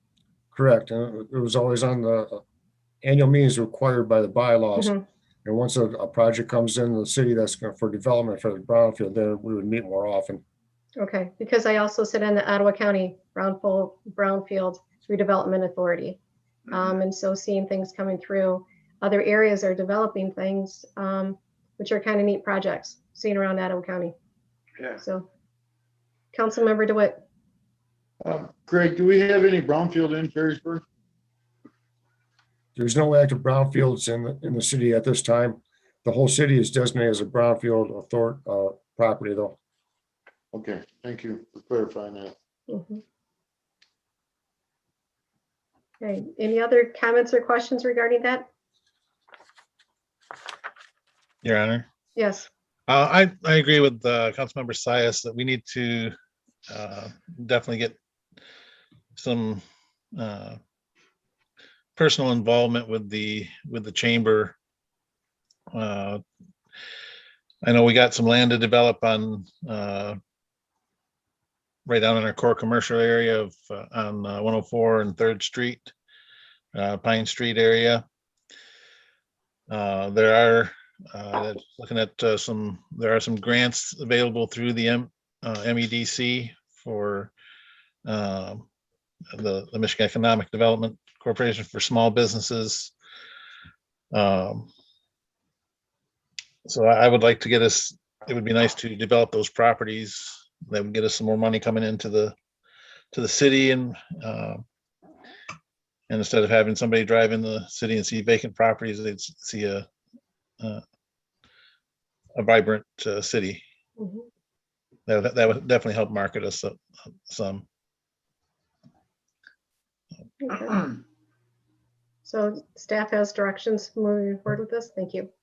Correct. And it was always on the annual meetings required by the bylaws. Mhm. And once a project comes in the city that's for development for the brownfield, then we would meet more often. Okay, because I also sit on the Ottawa County Brownfield Redevelopment Authority. And so seeing things coming through, other areas are developing things, which are kind of neat projects seen around Ottawa County. Yeah. So, Councilmember DeWitt. Craig, do we have any brownfield in Perrysburg? There's no active brownfields in the city at this time. The whole city is designated as a brownfield property though. Okay, thank you for clarifying that. Mhm. Okay, any other comments or questions regarding that? Your Honor. Yes. I agree with Councilmember Sias that we need to definitely get some personal involvement with the chamber. I know we got some land to develop on right down in our core commercial area of on 104 and 3rd Street, Pine Street area. There are looking at there are some grants available through the MEDC for the Michigan Economic Development Corporation for small businesses. So I would like to get us, it would be nice to develop those properties that would get us some more money coming into the city, and And instead of having somebody drive in the city and see vacant properties, they'd see a vibrant city. Mhm. That would definitely help market us some. Okay. So staff has directions moving forward with this. Thank you.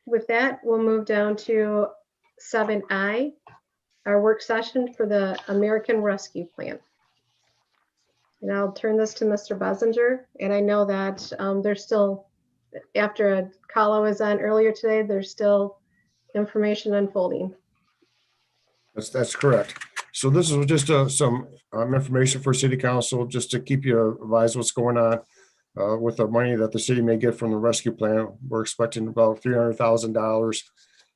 With that, we'll move down to 7I, our work session for the American Rescue Plan. And I'll turn this to Mr. Bessinger. And I know that there's still, after Kahlo was on earlier today, there's still information unfolding. That's correct. So this is just some information for city council, just to keep you advised what's going on with the money that the city may get from the rescue plan. We're expecting about $300,000,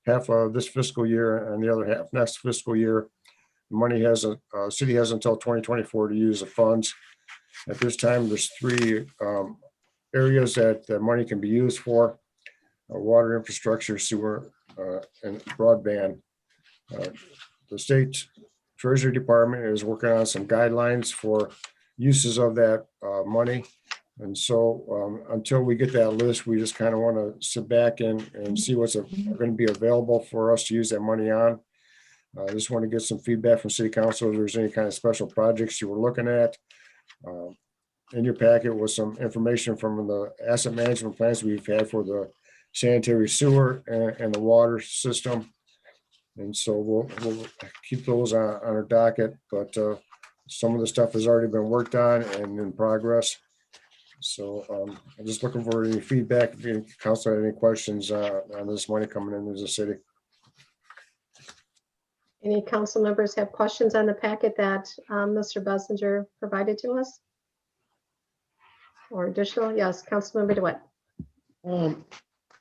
half of this fiscal year and the other half next fiscal year. Money city has until 2024 to use the funds. At this time, there's three areas that the money can be used for: water infrastructure, sewer, and broadband. The state treasury department is working on some guidelines for uses of that money. And so until we get that list, we just kind of want to sit back and see what's going to be available for us to use that money on. I just want to get some feedback from city council if there's any kind of special projects you were looking at. In your packet was some information from the asset management plans we've had for the sanitary sewer and the water system. And so we'll keep those on our docket, but some of the stuff has already been worked on and in progress. So I'm just looking for any feedback, if you council have any questions on this money coming into the city. Any council members have questions on the packet that Mr. Bessinger provided to us? Or additional? Yes, Councilmember DeWitt.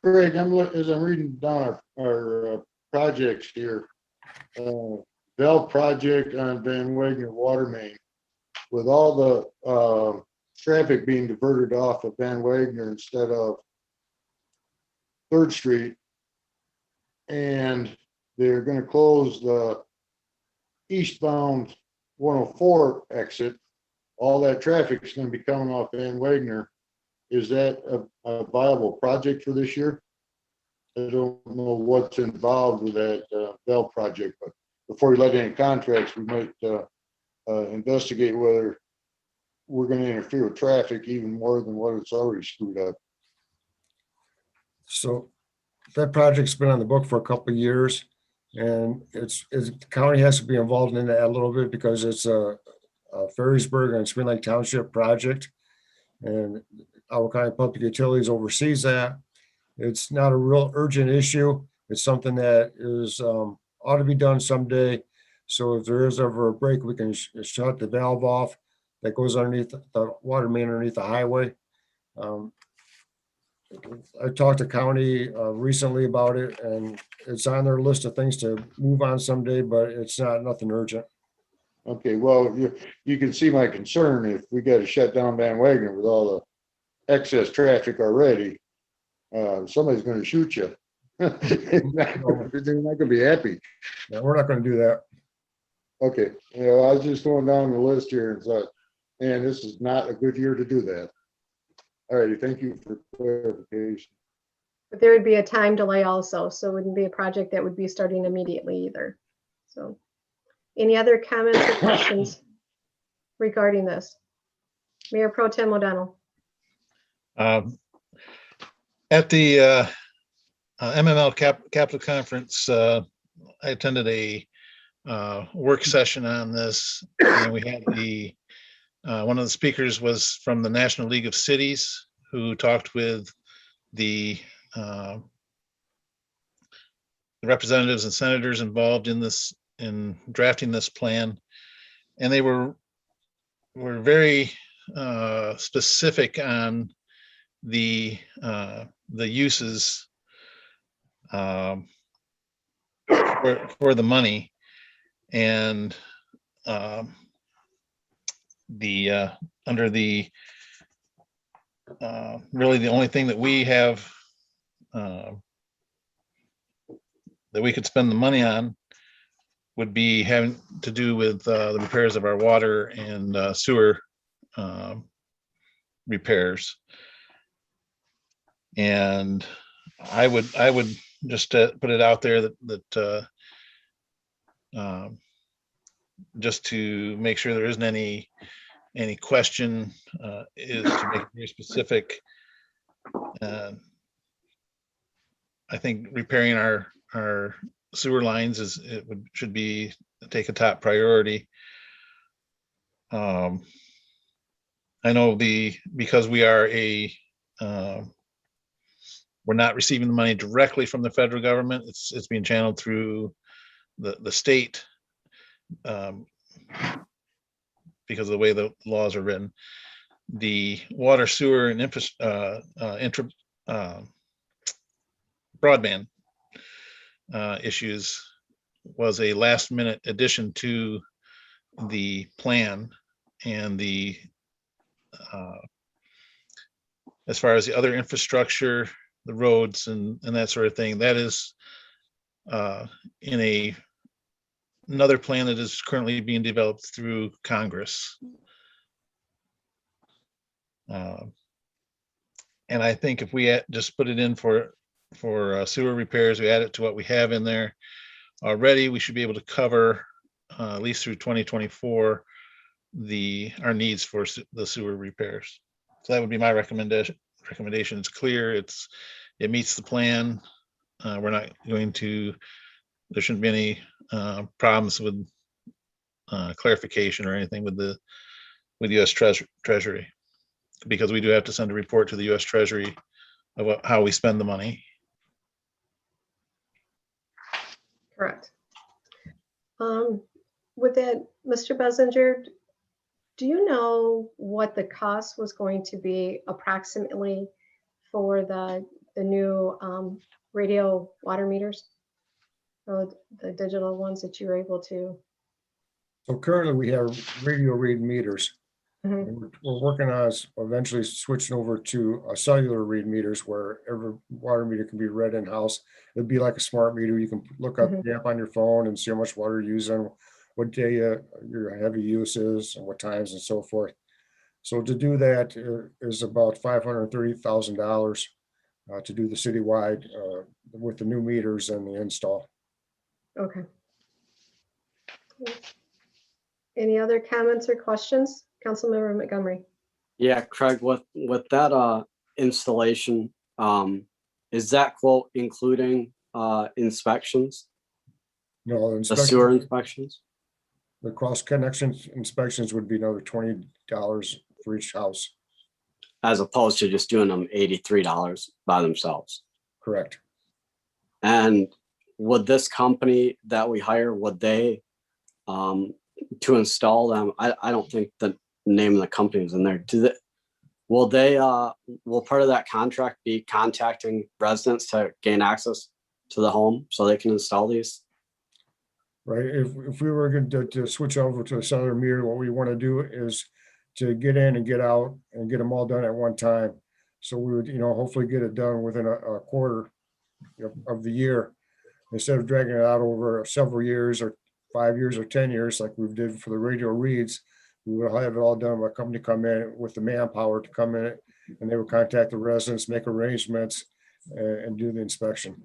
Greg, as I'm reading down our projects here, Bell project on Van Wagner water main, with all the traffic being diverted off of Van Wagner instead of 3rd Street, and they're going to close the eastbound 104 exit. All that traffic is going to be coming off Van Wagner. Is that a viable project for this year? I don't know what's involved with that Bell project, but before we let any contracts, we might investigate whether we're going to interfere with traffic even more than what it's already screwed up. So that project's been on the book for a couple of years, and the county has to be involved in that a little bit because it's a Ferrisburg and Spring Lake Township project, and our County Public Utilities oversees that. It's not a real urgent issue. It's something that is ought to be done someday. So if there is ever a break, we can shut the valve off that goes underneath the water main underneath the highway. I talked to county recently about it, and it's on their list of things to move on someday, but it's not nothing urgent. Okay, well, you can see my concern if we got to shut down Van Wagner with all the excess traffic already. Somebody's going to shoot you. They're not going to be happy. Yeah, we're not going to do that. Okay, I was just going down the list here and thought, man, this is not a good year to do that. All righty, thank you for clarification. But there would be a time delay also, so it wouldn't be a project that would be starting immediately either. So any other comments or questions regarding this? Mayor Pro Tem O'Donnell. At the MML Capital Conference, I attended a work session on this, and we had one of the speakers was from the National League of Cities, who talked with the representatives and senators involved in drafting this plan, and they were very specific on the uses for the money, and under the really the only thing that we have that we could spend the money on would be having to do with the repairs of our water and sewer repairs. And I would just put it out there that just to make sure there isn't any question, is to make it very specific. I think repairing our sewer lines should take a top priority. I know because we are we're not receiving the money directly from the federal government. It's being channeled through the state, because of the way the laws are written. The water, sewer, and broadband issues was a last minute addition to the plan, and as far as the other infrastructure, the roads and that sort of thing, that is in another plan that is currently being developed through Congress. And I think if we just put it in for sewer repairs, we add it to what we have in there already, we should be able to cover at least through 2024 our needs for the sewer repairs. So that would be my recommendation. It's clear, it meets the plan. We're not going to, there shouldn't be any problems with clarification or anything with US Treasury, because we do have to send a report to the US Treasury of how we spend the money. Correct. With that, Mr. Bessinger, do you know what the cost was going to be approximately for the new radio water meters? Or the digital ones that you were able to? So currently we have radio read meters. Mhm. And we're working on eventually switching over to cellular read meters where every water meter can be read in-house. It'd be like a smart meter. You can look up the app on your phone and see how much water you're using, what day your heavy use is, and what times and so forth. So to do that is about $530,000 to do the citywide with the new meters and the install. Okay. Any other comments or questions? Councilmember Montgomery. Yeah, Craig, with that installation, is that quote including inspections, No, the sewer inspections? the cross connections inspections would be another $20 for each house. As opposed to just doing them $83 by themselves? Correct. And would this company that we hire, would they, to install them, I don't think the name of the company is in there. Will part of that contract be contacting residents to gain access to the home so they can install these? Right. If we were going to switch over to a cellular meter, what we want to do is to get in and get out and get them all done at one time. So we would, hopefully get it done within a quarter of the year, instead of dragging it out over several years or 5 years or 10 years like we did for the radio reads. We would have it all done by a company come in with the manpower to come in, and they would contact the residents, make arrangements, and do the inspection.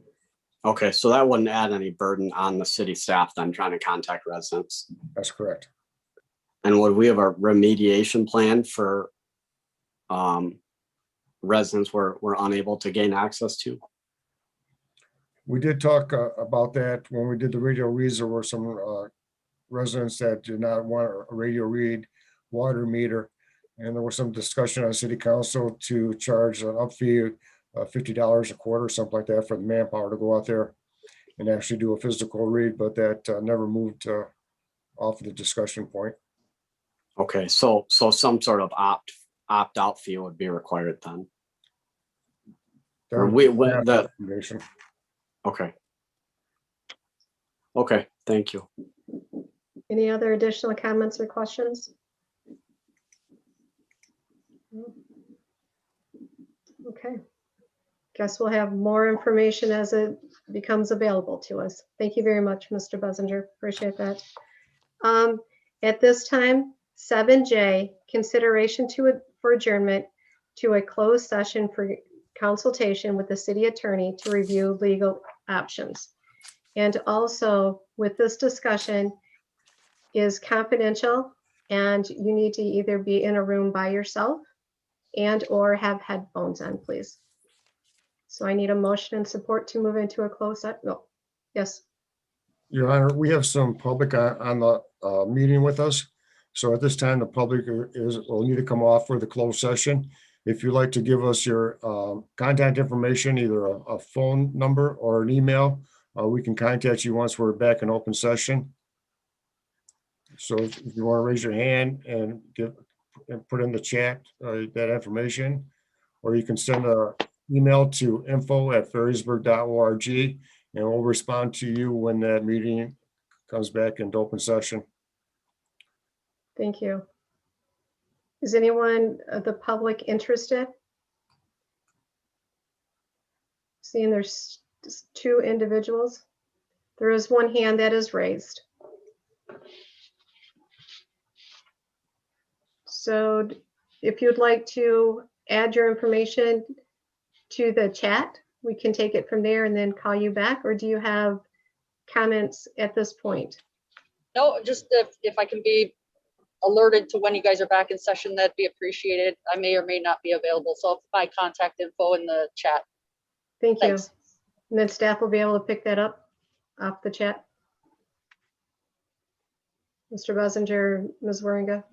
Okay, so that wouldn't add any burden on the city staff then trying to contact residents. That's correct. And would we have a remediation plan for residents we're unable to gain access to? We did talk about that when we did the radio reads. There were some residents that did not want a radio read water meter. And there was some discussion on city council to charge an up fee of $50 a quarter, something like that, for the manpower to go out there and actually do a physical read, but that never moved off of the discussion point. Okay, so some sort of opt-out fee would be required then. Or okay. Okay, thank you. Any other additional comments or questions? Okay. Guess we'll have more information as it becomes available to us. Thank you very much, Mr. Bessinger. Appreciate that. At this time, 7J, consideration for adjournment to a closed session for consultation with the city attorney to review legal options. And also with this discussion is confidential, and you need to either be in a room by yourself and or have headphones on, please. So I need a motion and support to move into a closed session. No, yes, Your Honor, we have some public on the meeting with us. So at this time, the public will need to come off for the closed session. If you'd like to give us your contact information, either a phone number or an email, we can contact you once we're back in open session. So if you want to raise your hand and put in the chat that information, or you can send an email to info@ferrysburg.org, and we'll respond to you when that meeting comes back into open session. thank you. Is anyone of the public interested? Seeing there's just 2 individuals. There is 1 hand that is raised. So if you'd like to add your information to the chat, we can take it from there and then call you back, or do you have comments at this point? No, just if I can be alerted to when you guys are back in session, that'd be appreciated. I may or may not be available, so my contact info in the chat. Thank you. Thanks. And then staff will be able to pick that up off the chat. Mr. Bessinger, Ms. Waringa.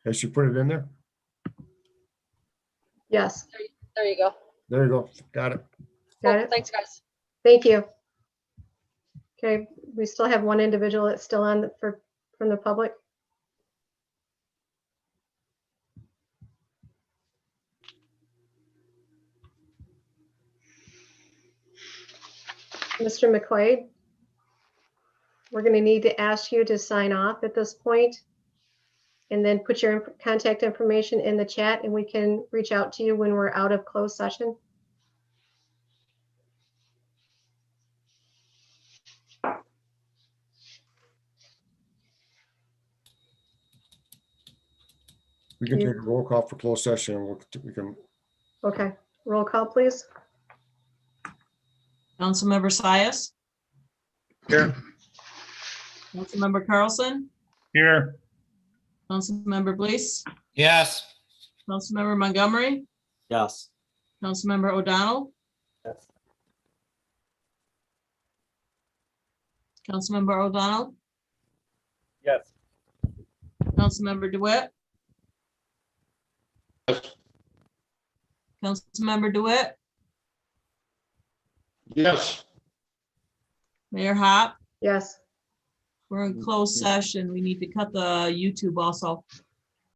Has she put it in there? Yes, There you go. There you go. Got it. got Cool. it. Thanks, guys. Thank you. Okay, we still have 1 individual that's still on from the public. Mr. McQuaid, we're going to need to ask you to sign off at this point, and then put your contact information in the chat, and we can reach out to you when we're out of closed session. We can take a roll call for closed session. We can, Okay, roll call, please. Councilmember Sias, Here. Councilmember Carlson, Here. Councilmember Blease, Yes. Councilmember Montgomery, Yes. Councilmember O'Donnell. Yes. Councilmember O'Donnell, Yes. Councilmember DeWitt, Yes. Councilmember DeWitt, Yes. Mayor Hop. Yes. We're in closed session. We need to cut the YouTube also.